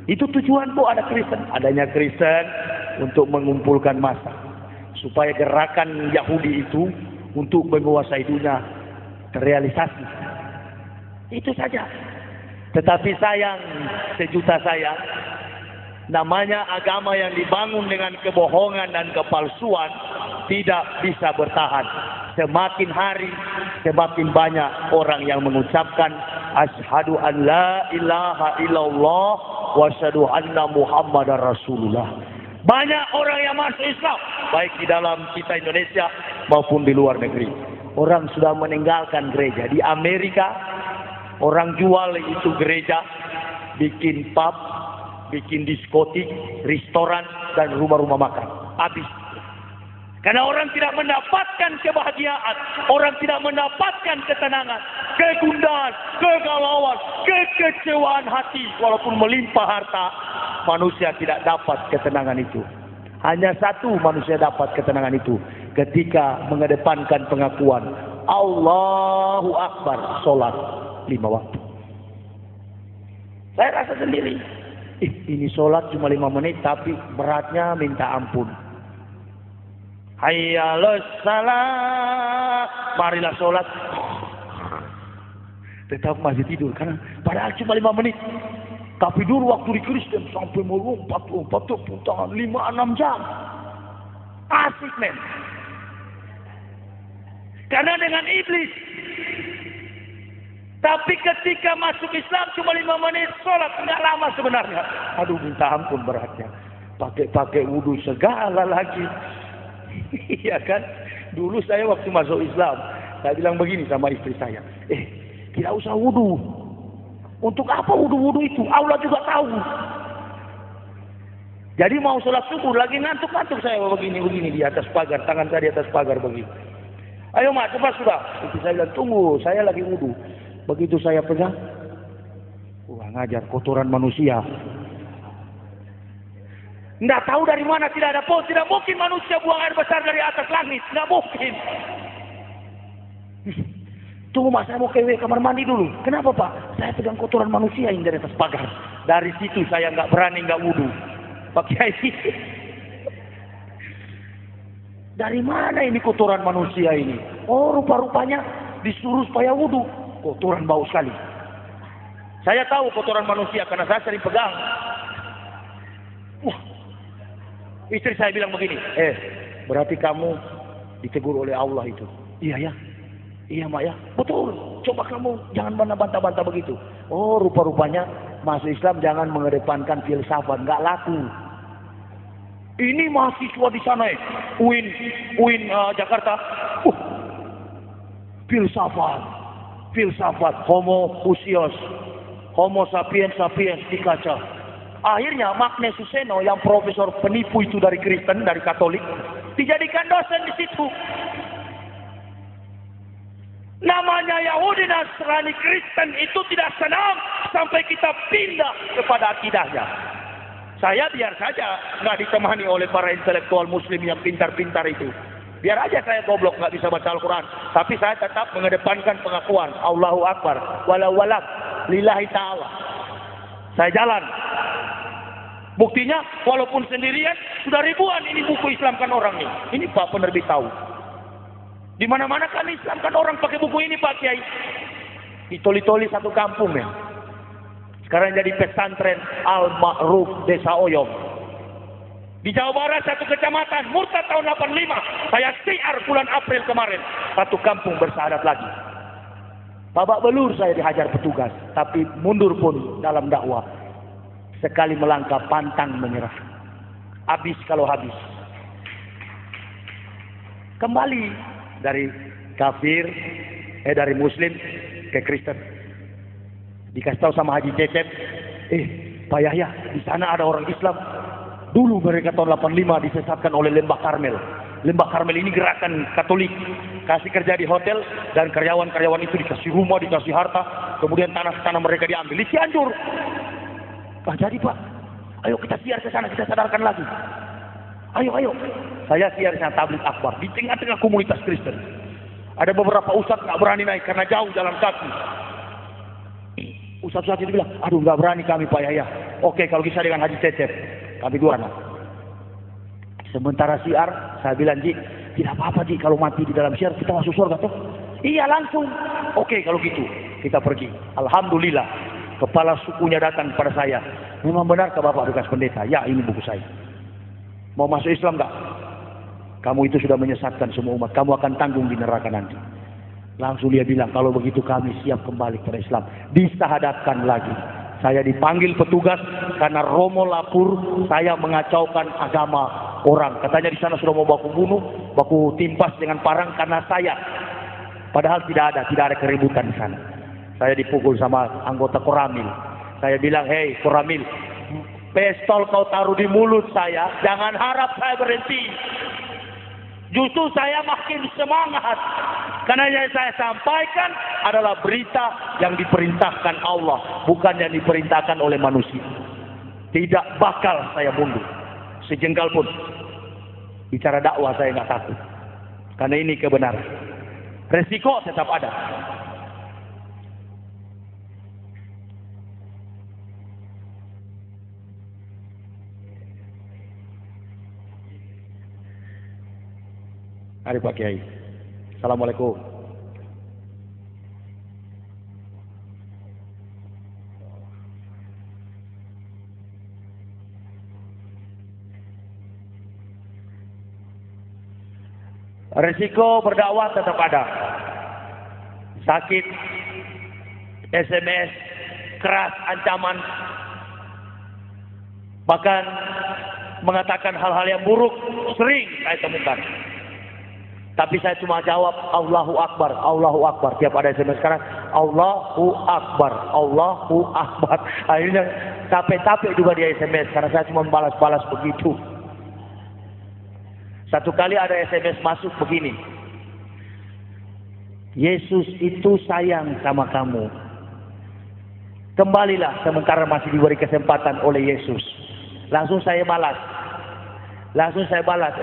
Itu tujuan bu ada Kristen. Adanya Kristen untuk mengumpulkan massa. Supaya gerakan Yahudi itu untuk menguasai dunia terrealisasi. Itu saja. Tetapi sayang, sejuta sayang, namanya agama yang dibangun dengan kebohongan dan kepalsuan tidak bisa bertahan. Semakin hari semakin banyak orang yang mengucapkan asyhadu an la ilaha illallah wa asyhadu anna muhammadar rasulullah. Banyak orang yang masuk Islam baik di dalam kita Indonesia maupun di luar negeri. Orang sudah meninggalkan gereja. Di Amerika orang jual itu gereja, bikin pub, bikin diskotik, restoran dan rumah-rumah makan. Habis. Karena orang tidak mendapatkan kebahagiaan, orang tidak mendapatkan ketenangan, kegundahan, kegalauan, kekecewaan hati. Walaupun melimpah harta, manusia tidak dapat ketenangan itu. Hanya satu manusia dapat ketenangan itu, ketika mengedepankan pengakuan Allahu Akbar, sholat 5 waktu. Saya rasa sendiri, ini sholat cuma 5 menit, tapi beratnya minta ampun. Hayyalos salat, marilah sholat. Tetap masih tidur karena padahal cuma 5 menit. Tapi dulu waktu di Kristen sampai melompat-lompat putaran 5-6 jam. Asik men. Karena dengan iblis. Tapi ketika masuk Islam cuma 5 menit sholat, enggak lama sebenarnya. Aduh minta ampun beratnya. Pakai wudhu segala lagi. Iya kan? Dulu saya waktu masuk Islam, saya bilang begini sama istri saya. Tidak usah wudhu. Untuk apa wudhu-wudhu itu? Allah juga tahu. Jadi mau sholat subuh lagi ngantuk-ngantuk saya begini di atas pagar. Tangan saya di atas pagar begini. Ayo mak, coba sudah. Istri saya bilang, tunggu, saya lagi wudhu. Begitu saya pegang, wah ngajar kotoran manusia. Nggak tahu dari mana, tidak ada pohon, tidak mungkin manusia buang air besar dari atas langit, nggak mungkin. Tunggu mas, saya mau ke kamar mandi dulu. Kenapa pak? Saya pegang kotoran manusia yang dari atas pagar. Dari situ saya nggak berani nggak wudhu. Pak Kiai, dari mana ini kotoran manusia ini? Oh rupa-rupanya disuruh supaya wudhu. Kotoran bau sekali. Saya tahu kotoran manusia karena saya sering pegang. Wah, istri saya bilang begini, berarti kamu ditegur oleh Allah itu. Iya ya, iya mak ya, betul. Coba kamu jangan bantah-bantah begitu. Oh rupa-rupanya masuk Islam jangan mengedepankan filsafat, nggak laku. Ini mahasiswa di sana UIN Jakarta. Filsafat homo usios, homo sapiens dikaca. Akhirnya Magne Suseno yang profesor penipu itu dari Kristen, dari Katolik, dijadikan dosen di situ. Namanya Yahudi Nasrani Kristen itu tidak senang sampai kita pindah kepada akidahnya. Saya biar saja nggak ditemani oleh para intelektual Muslim yang pintar-pintar itu. Biar aja saya goblok nggak bisa baca Al-Quran, tapi saya tetap mengedepankan pengakuan Allahu Akbar, walak lillahi ta'ala. Saya jalan. Buktinya walaupun sendirian sudah ribuan ini buku Islamkan orang nih. Ini Pak penerbit tahu. Di mana-mana kan Islamkan orang pakai buku ini Pak Kiai. Ditoli-toli satu kampung ya. Sekarang jadi pesantren Al-Ma'ruf Desa Oyong. Di Jawa Barat satu kecamatan, murtad tahun 85. Saya siar bulan April kemarin. Satu kampung bersyahadat lagi. Babak belur saya dihajar petugas. Tapi mundur pun dalam dakwah. Sekali melangkah pantang menyerah. Habis kalau habis. Kembali dari kafir, dari muslim ke Kristen. Dikasih tahu sama Haji Cecep. Pak Yahya, di sana ada orang Islam. Dulu mereka tahun 85 disesatkan oleh Lembah Karmel. Lembah Karmel ini gerakan Katolik. Kasih kerja di hotel dan karyawan-karyawan itu dikasih rumah, dikasih harta. Kemudian tanah-tanah mereka diambil. Di Cianjur. Jadi Pak, ayo kita siar ke sana, kita sadarkan lagi. Ayo. Saya siar ke sana tabligh akbar di tengah-tengah komunitas Kristen. Ada beberapa ustadz nggak berani naik karena jauh jalan kaki. Ustadz-ustadz itu bilang, aduh nggak berani kami Pak Yahya. Oke, kalau bisa dengan Haji Cecep. Kami dua anak. Sementara siar, saya bilang, Ji, tidak apa-apa Ji, kalau mati di dalam siar kita masuk surga toh? Iya langsung. Oke, kalau gitu kita pergi. Alhamdulillah, kepala sukunya datang kepada saya. Memang benar ke Bapak bekas pendeta? Ya, ini buku saya. Mau masuk Islam enggak? Kamu itu sudah menyesatkan semua umat. Kamu akan tanggung di neraka nanti. Langsung dia bilang, kalau begitu kami siap kembali kepada Islam. Disahadatkan lagi. Saya dipanggil petugas karena Romo lapor saya mengacaukan agama orang. Katanya di sana sudah mau baku bunuh, baku timpas dengan parang karena saya. Padahal tidak ada keributan di sana. Saya dipukul sama anggota Koramil. Saya bilang, hei Koramil, pistol kau taruh di mulut saya, jangan harap saya berhenti. Justru saya makin semangat. Karena yang saya sampaikan adalah berita yang diperintahkan Allah, bukan yang diperintahkan oleh manusia. Tidak bakal saya mundur sejengkal pun. Bicara dakwah saya nggak takut. Karena ini kebenaran. Resiko tetap ada. Mari Pak Kiai. Assalamualaikum. Resiko berdakwah tetap ada. Sakit, SMS, keras, ancaman, bahkan mengatakan hal-hal yang buruk sering saya temukan. Tapi saya cuma jawab Allahu Akbar, Allahu Akbar. Tiap ada SMS sekarang Allahu Akbar, Allahu Akbar. Akhirnya capek-capek juga dia SMS karena saya cuma balas-balas begitu. Satu kali ada SMS masuk begini, Yesus itu sayang sama kamu. Kembalilah sementara masih diberi kesempatan oleh Yesus. Langsung saya balas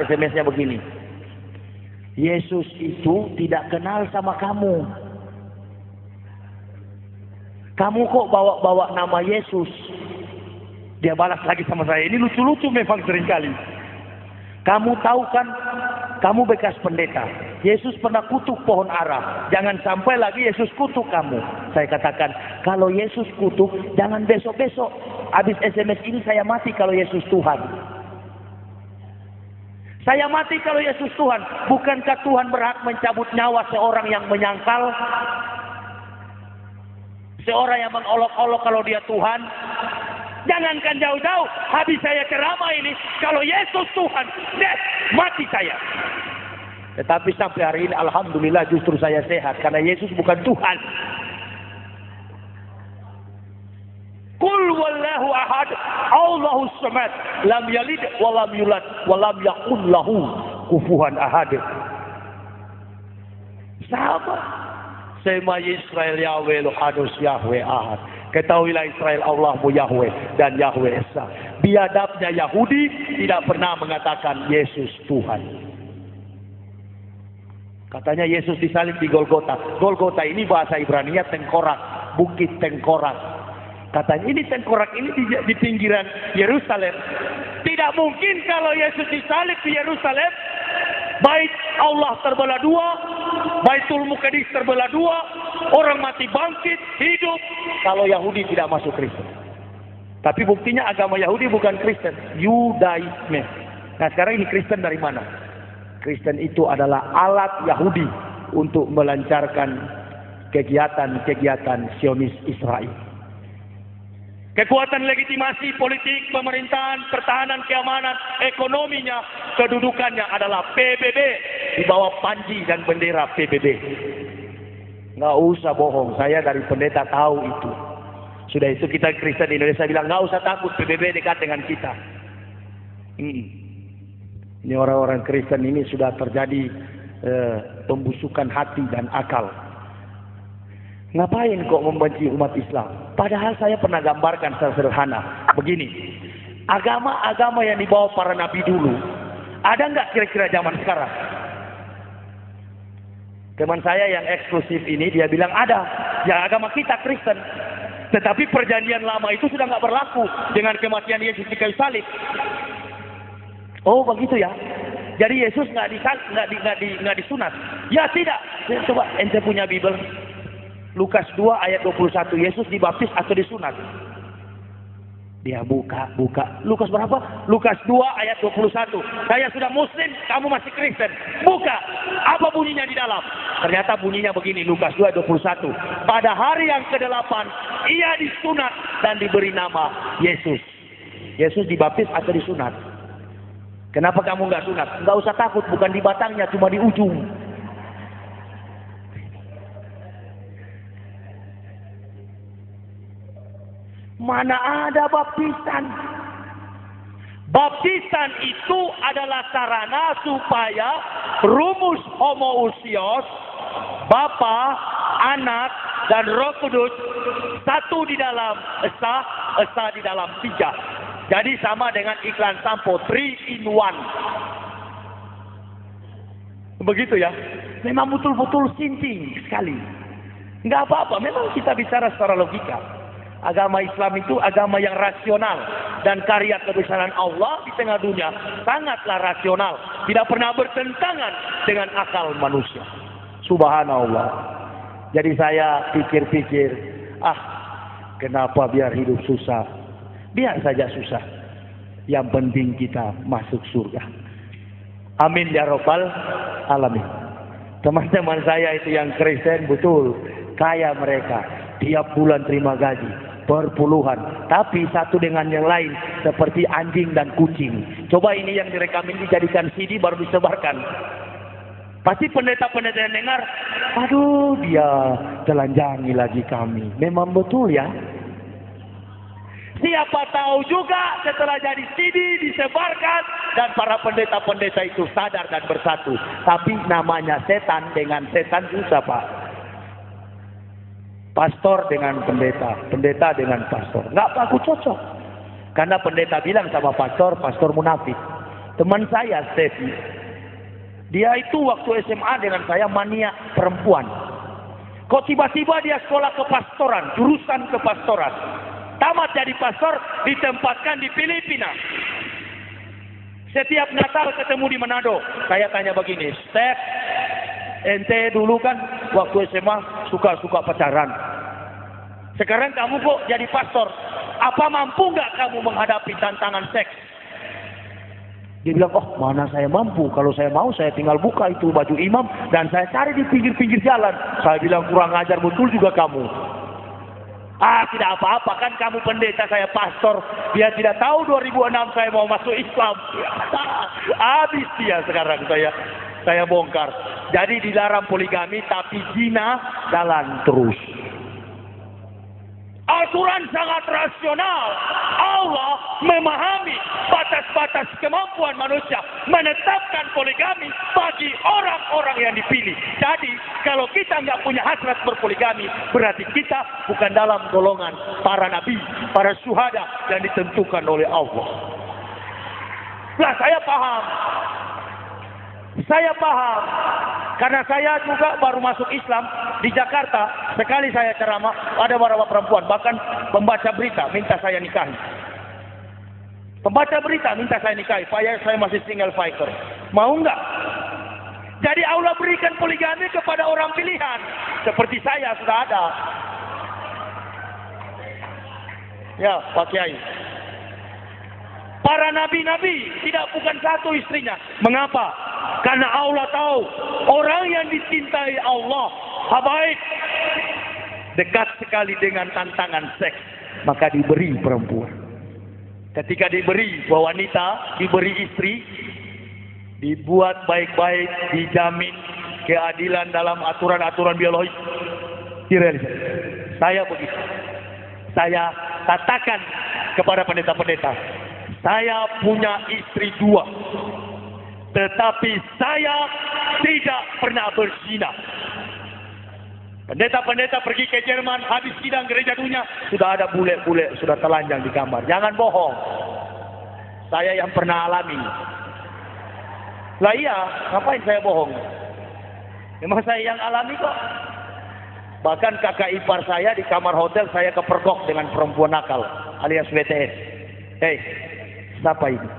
SMS-nya begini, Yesus itu tidak kenal sama kamu. Kamu kok bawa-bawa nama Yesus? Dia balas lagi sama saya. Ini lucu-lucu memang seringkali. Kamu tahu kan, kamu bekas pendeta. Yesus pernah kutuk pohon ara. Jangan sampai lagi Yesus kutuk kamu. Saya katakan, kalau Yesus kutuk, jangan besok-besok. Habis SMS ini saya mati kalau Yesus Tuhan. Saya mati kalau Yesus Tuhan. Bukankah Tuhan berhak mencabut nyawa seorang yang menyangkal? Seorang yang mengolok-olok kalau dia Tuhan? Jangankan jauh-jauh, habis saya ceramah ini, kalau Yesus Tuhan, mati saya. Tetapi sampai hari ini, alhamdulillah justru saya sehat, karena Yesus bukan Tuhan. Qul wallahu ahad, Allahus samad, lam yalid wa lam yulad wa lam yakul lahu kufuwan ahad. Sama. Sema Israel Yahweh Elohadus Yahweh ahad. Ketahuilah Israel Allahmu Yahweh dan Yahweh Esa. Biadabnya Yahudi tidak pernah mengatakan Yesus Tuhan. Katanya Yesus disalib di Golgota. Golgota ini bahasa Ibrani-nya tengkorak, bukit tengkorak. Katanya ini tengkorak ini di pinggiran Yerusalem. Tidak mungkin kalau Yesus disalib di Yerusalem, Bait Allah terbelah dua, Baitul Muqaddis terbelah dua, orang mati bangkit, hidup. Kalau Yahudi tidak masuk Kristen. Tapi buktinya agama Yahudi bukan Kristen, Yudaisme. Nah sekarang ini Kristen dari mana? Kristen itu adalah alat Yahudi untuk melancarkan kegiatan-kegiatan Zionis Israel. Kekuatan legitimasi politik, pemerintahan, pertahanan, keamanan, ekonominya, kedudukannya adalah PBB. Di bawah panji dan bendera PBB. Nggak usah bohong, saya dari pendeta tahu itu. Sudah itu kita Kristen Indonesia bilang, nggak usah takut, PBB dekat dengan kita. Ini orang-orang Kristen ini sudah terjadi pembusukan hati dan akal. Ngapain kok membenci umat Islam? Padahal saya pernah gambarkan secara sederhana. Begini, agama-agama yang dibawa para nabi dulu, ada nggak kira-kira zaman sekarang? Teman saya yang eksklusif ini, dia bilang ada. Ya agama kita Kristen. Tetapi perjanjian lama itu sudah nggak berlaku dengan kematian Yesus di kayu salib. Oh begitu ya. Jadi Yesus nggak disunat? Ya tidak. Coba ente punya Bible. Lukas 2 ayat 21, Yesus dibaptis atau disunat? Dia buka. Lukas berapa? Lukas 2 ayat 21. Saya sudah muslim, kamu masih Kristen. Buka. Apa bunyinya di dalam? Ternyata bunyinya begini, Lukas 2 ayat 21. Pada hari yang ke-8, ia disunat dan diberi nama Yesus. Yesus dibaptis atau disunat? Kenapa kamu nggak sunat? Nggak usah takut, bukan di batangnya, cuma di ujung. Mana ada baptisan? Baptisan itu adalah sarana supaya rumus homoousios, Bapa, Anak, dan Roh Kudus satu di dalam Esa, Esa di dalam Tiga. Jadi sama dengan iklan sampo 3 in 1. Begitu ya. Memang betul-betul sinting sekali. Nggak apa-apa, memang kita bicara secara logika. Agama Islam itu agama yang rasional. Dan karya kebesaran Allah di tengah dunia sangatlah rasional. Tidak pernah bertentangan dengan akal manusia. Subhanallah. Jadi saya pikir-pikir, kenapa biar hidup susah? Biar saja susah. Yang penting kita masuk surga. Amin ya Rabbal alami. Teman-teman saya itu yang Kristen betul kaya mereka, tiap bulan terima gaji berpuluhan, tapi satu dengan yang lain seperti anjing dan kucing. Coba ini yang direkam ini dijadikan CD baru disebarkan. Pasti pendeta-pendeta yang dengar, aduh dia telanjangi lagi kami. Memang betul ya. Siapa tahu juga setelah jadi CD disebarkan dan para pendeta-pendeta itu sadar dan bersatu. Tapi namanya setan dengan setan susah, Pak. Pastor dengan pendeta, pendeta dengan pastor. Nggak bagus cocok. Karena pendeta bilang sama pastor, pastor munafik. Teman saya, Steffi, dia itu waktu SMA dengan saya mania perempuan. Kok tiba-tiba dia sekolah kepastoran, jurusan kepastoran. Tamat jadi pastor, ditempatkan di Filipina. Setiap Natal ketemu di Manado. Saya tanya begini, Steph, ente dulu kan waktu SMA suka-suka pacaran. Sekarang kamu kok jadi pastor. Apa mampu nggak kamu menghadapi tantangan seks? Dia bilang, oh mana saya mampu. Kalau saya mau saya tinggal buka itu baju imam dan saya cari di pinggir-pinggir jalan. Saya bilang kurang ajar betul juga kamu. Ah, tidak apa-apa kan kamu pendeta, saya pastor. Dia tidak tahu 2006 saya mau masuk Islam. Habis dia sekarang saya bongkar. Jadi dilarang poligami tapi zina jalan terus. Aturan sangat rasional. Allah memahami batas-batas kemampuan manusia menetapkan poligami bagi orang-orang yang dipilih. Jadi kalau kita nggak punya hasrat berpoligami, berarti kita bukan dalam golongan para nabi, para syuhada yang ditentukan oleh Allah. Lah saya paham. Saya paham. Karena saya juga baru masuk Islam di Jakarta. Sekali saya ceramah, ada beberapa perempuan, bahkan pembaca berita minta saya nikahi. Pembaca berita minta saya nikahi, saya masih single fighter. Mau nggak? Jadi Allah berikan poligami kepada orang pilihan. Seperti saya sudah ada. Ya, Pak Kiai. Para nabi-nabi bukan satu istrinya. Mengapa? Karena Allah tahu orang yang dicintai Allah, habaib, dekat sekali dengan tantangan seks, maka diberi perempuan. Ketika diberi wanita, diberi istri, dibuat baik-baik, dijamin keadilan dalam aturan-aturan biologis, direalisasi. Saya begitu. Saya katakan kepada pendeta-pendeta, saya punya istri 2. Tetapi saya tidak pernah berzina. Pendeta-pendeta pergi ke Jerman, habis sidang gereja dunia, sudah ada bule-bule, sudah telanjang di kamar. Jangan bohong. Saya yang pernah alami. Lah iya, ngapain saya bohong? Memang saya yang alami kok. Bahkan kakak ipar saya di kamar hotel, saya kepergok dengan perempuan nakal, alias WTS. Hei, siapa ini?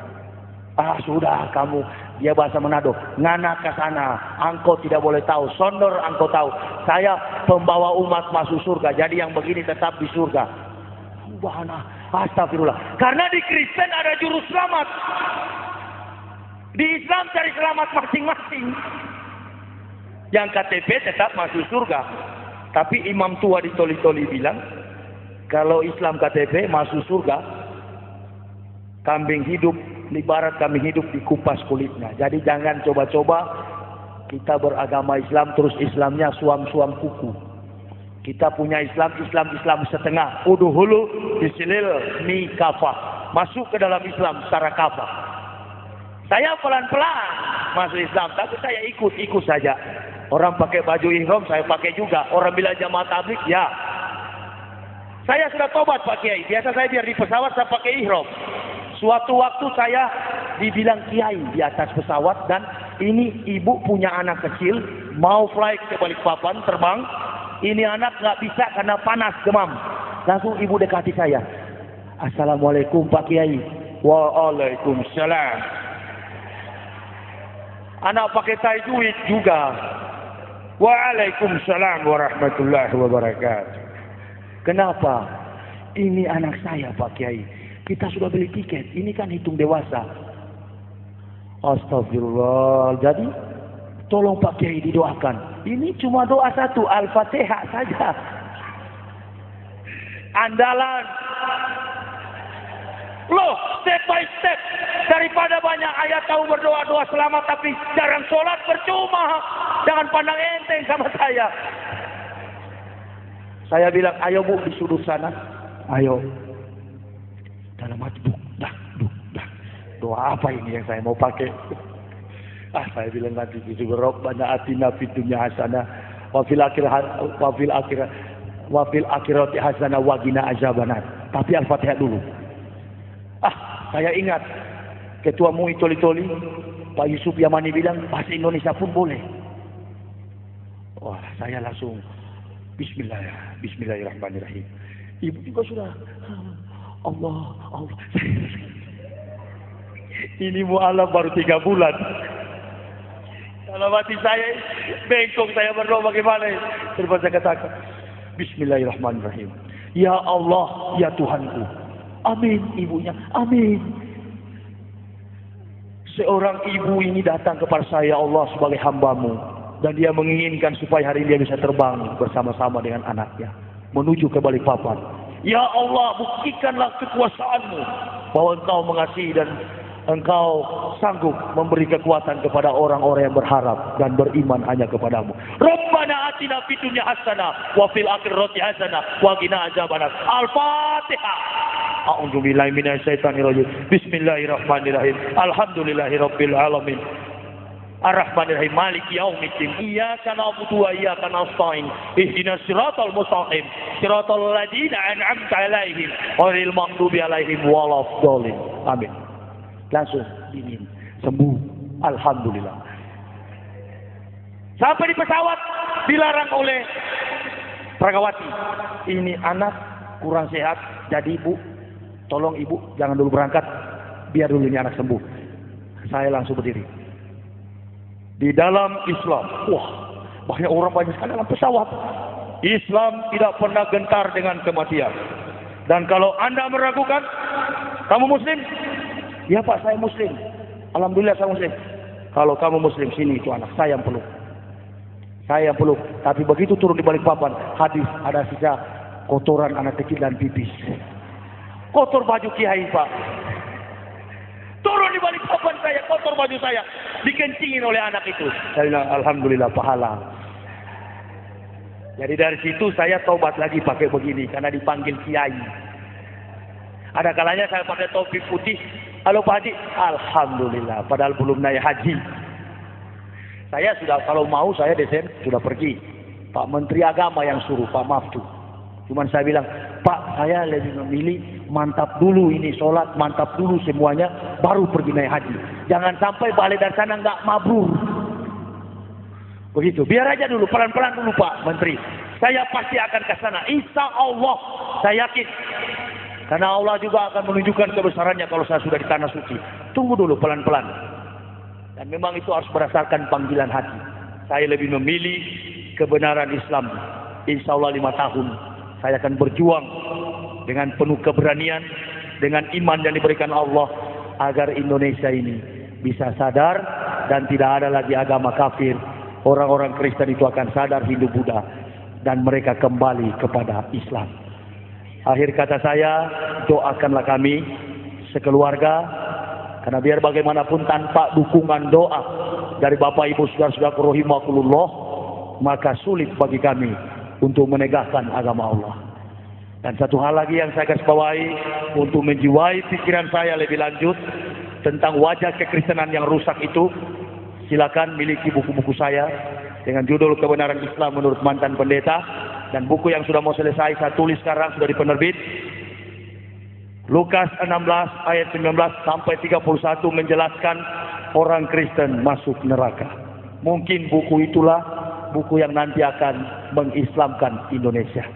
Ah sudah kamu, dia bahasa Manado, ngana ke sana, angkau tidak boleh tahu, sondor angkau tahu, saya pembawa umat masuk surga, jadi yang begini tetap di surga. Subhanallah, astagfirullah. Karena di Kristen ada juru selamat, di Islam cari selamat masing-masing. Yang KTP tetap masuk surga, tapi imam tua di Toli-Toli bilang, kalau Islam KTP masuk surga, kambing hidup, ibarat kami hidup dikupas kulitnya. Jadi jangan coba-coba kita beragama Islam terus Islamnya suam-suam kuku. Kita punya Islam setengah. Uduhulu disilil mi kafah. Masuk ke dalam Islam secara kafah. Saya pelan-pelan masuk Islam, tapi saya ikut saja. Orang pakai baju ihram, saya pakai juga. Orang bilang jamaah tabligh, ya. Saya sudah tobat Pak Kiai. Biasa saya biar di pesawat saya pakai ihram. Suatu waktu saya dibilang kiai di atas pesawat dan ini ibu punya anak kecil mau flight ke Balikpapan terbang. Ini anak nggak bisa karena panas demam. Langsung ibu dekati saya. Assalamualaikum Pak Kiai. Waalaikumsalam. Anak pakai tajwid juga. Waalaikumsalam warahmatullahi wabarakatuh. Kenapa? Ini anak saya Pak Kiai. Kita sudah beli tiket, ini kan hitung dewasa. Astagfirullah. Jadi Tolong Pak Kiai didoakan. Ini cuma doa satu, Al-Fatihah saja. Andalan. Loh, step by step. Daripada banyak ayat tahu berdoa-doa selamat tapi jarang sholat, percuma. Jangan pandang enteng sama saya. Saya bilang, ayo Bu di sudut sana. Ayo. Dalam hati, dah. Doa apa ini yang saya mau pakai? Saya bilang nanti itu Rabbana atina fid dunya hasanah wa fil akhirati hasanah wa qina azabannar. Tapi Al-Fatihah dulu. Saya ingat Ketua MUI Toli-Toli Pak Yusuf Yamani bilang bahasa Indonesia pun boleh. Wah, saya langsung Bismillahirrahmanirrahim. Ibu juga sudah Allah. Ini mu'alaf baru 3 bulan. Dalam hati saya bengkok, saya berdoa bagaimana. Terus saya katakan Bismillahirrahmanirrahim. Ya Allah, ya Tuhanku. Amin, ibunya. Amin. Seorang ibu ini datang kepada saya Allah sebagai hamba-Mu. Dan dia menginginkan supaya hari ini dia bisa terbang bersama-sama dengan anaknya menuju ke Balikpapan. Ya Allah, buktikanlah kekuasaan-Mu bahwa Engkau mengasihi dan Engkau sanggup memberi kekuatan kepada orang-orang yang berharap dan beriman hanya kepadamu. Rabbana atina fid dunya hasanah wa fil akhirati hasanah wa qina azabannar. Al-Fatihah. A'udzu billahi minasyaitonir rajim. Bismillahirrahmanirrahim. Alhamdulillahirabbil alamin. Ar-Rahmanir-Rahim. Maliki yaumiddin. Iyyaka na'budu wa iyyaka nasta'in. Ihdinas siratal mustaqim. Siratal ladzina an'amta 'alaihim ghairil maghdubi 'alaihim waladdallin. Amin. Langsung dingin, sembuh, alhamdulillah. Sampai di pesawat dilarang oleh Pragawati. Ini anak kurang sehat, jadi ibu, tolong ibu jangan dulu berangkat, biar dulu ini anak sembuh. Saya langsung berdiri. Di dalam Islam, banyak orang banyak sekali dalam pesawat. Islam tidak pernah gentar dengan kematian. Dan kalau Anda meragukan, kamu Muslim? Ya Pak, saya Muslim. Alhamdulillah saya Muslim. Kalau kamu Muslim, sini itu anak saya yang peluk. Saya yang peluk. Tapi begitu turun di Balikpapan, hadis ada sisa kotoran anak kecil dan pipis. Kotor baju kiai Pak. Turun di Balikpapan saya, kotor baju saya, dikencingin oleh anak itu. Saya bilang alhamdulillah pahala. Jadi dari situ saya taubat lagi pakai begini karena dipanggil kiai. Ada kalanya saya pakai topi putih. Halo Pak Haji, alhamdulillah. Padahal belum naik haji. Saya sudah kalau mau saya Desember sudah pergi. Pak Menteri Agama yang suruh Pak Maftu. Cuman saya bilang Pak, saya lebih memilih mantap dulu ini sholat, mantap dulu semuanya, baru pergi naik haji. Jangan sampai balik dari sana nggak mabrur. Begitu. Biar aja dulu, pelan-pelan dulu Pak Menteri. Saya pasti akan ke sana. Insya Allah, saya yakin. Karena Allah juga akan menunjukkan kebesarannya kalau saya sudah di tanah suci. Tunggu dulu pelan-pelan. Dan memang itu harus berdasarkan panggilan hati. Saya lebih memilih kebenaran Islam. Insya Allah 5 tahun. Saya akan berjuang dengan penuh keberanian. Dengan iman yang diberikan Allah. Agar Indonesia ini bisa sadar. Dan tidak ada lagi agama kafir. Orang-orang Kristen itu akan sadar Hindu Buddha. Dan mereka kembali kepada Islam. Akhir kata saya, doakanlah kami sekeluarga, karena biar bagaimanapun tanpa dukungan doa dari Bapak Ibu saudara-saudara rahimakumullah, maka sulit bagi kami untuk menegakkan agama Allah. Dan satu hal lagi yang saya garis bawahi untuk menjiwai pikiran saya lebih lanjut tentang wajah kekristenan yang rusak itu, silakan miliki buku-buku saya dengan judul Kebenaran Islam Menurut Mantan Pendeta. Dan buku yang sudah mau selesai saya tulis sekarang sudah di penerbit. Lukas 16 ayat 19 sampai 31 menjelaskan orang Kristen masuk neraka. Mungkin buku itulah buku yang nanti akan mengislamkan Indonesia.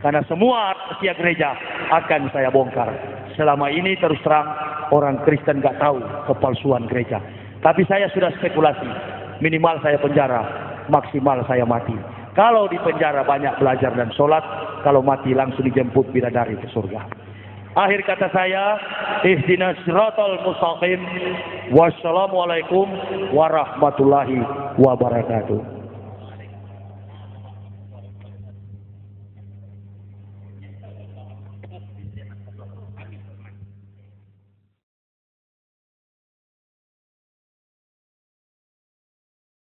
Karena semua rahasia gereja akan saya bongkar. Selama ini terus terang orang Kristen gak tahu kepalsuan gereja. Tapi saya sudah spekulasi. Minimal saya penjara, maksimal saya mati. Kalau di penjara banyak belajar dan sholat, kalau mati langsung dijemput bidadari ke surga. Akhir kata saya, ihdinas siratal mustaqim. Wassalamualaikum warahmatullahi wabarakatuh.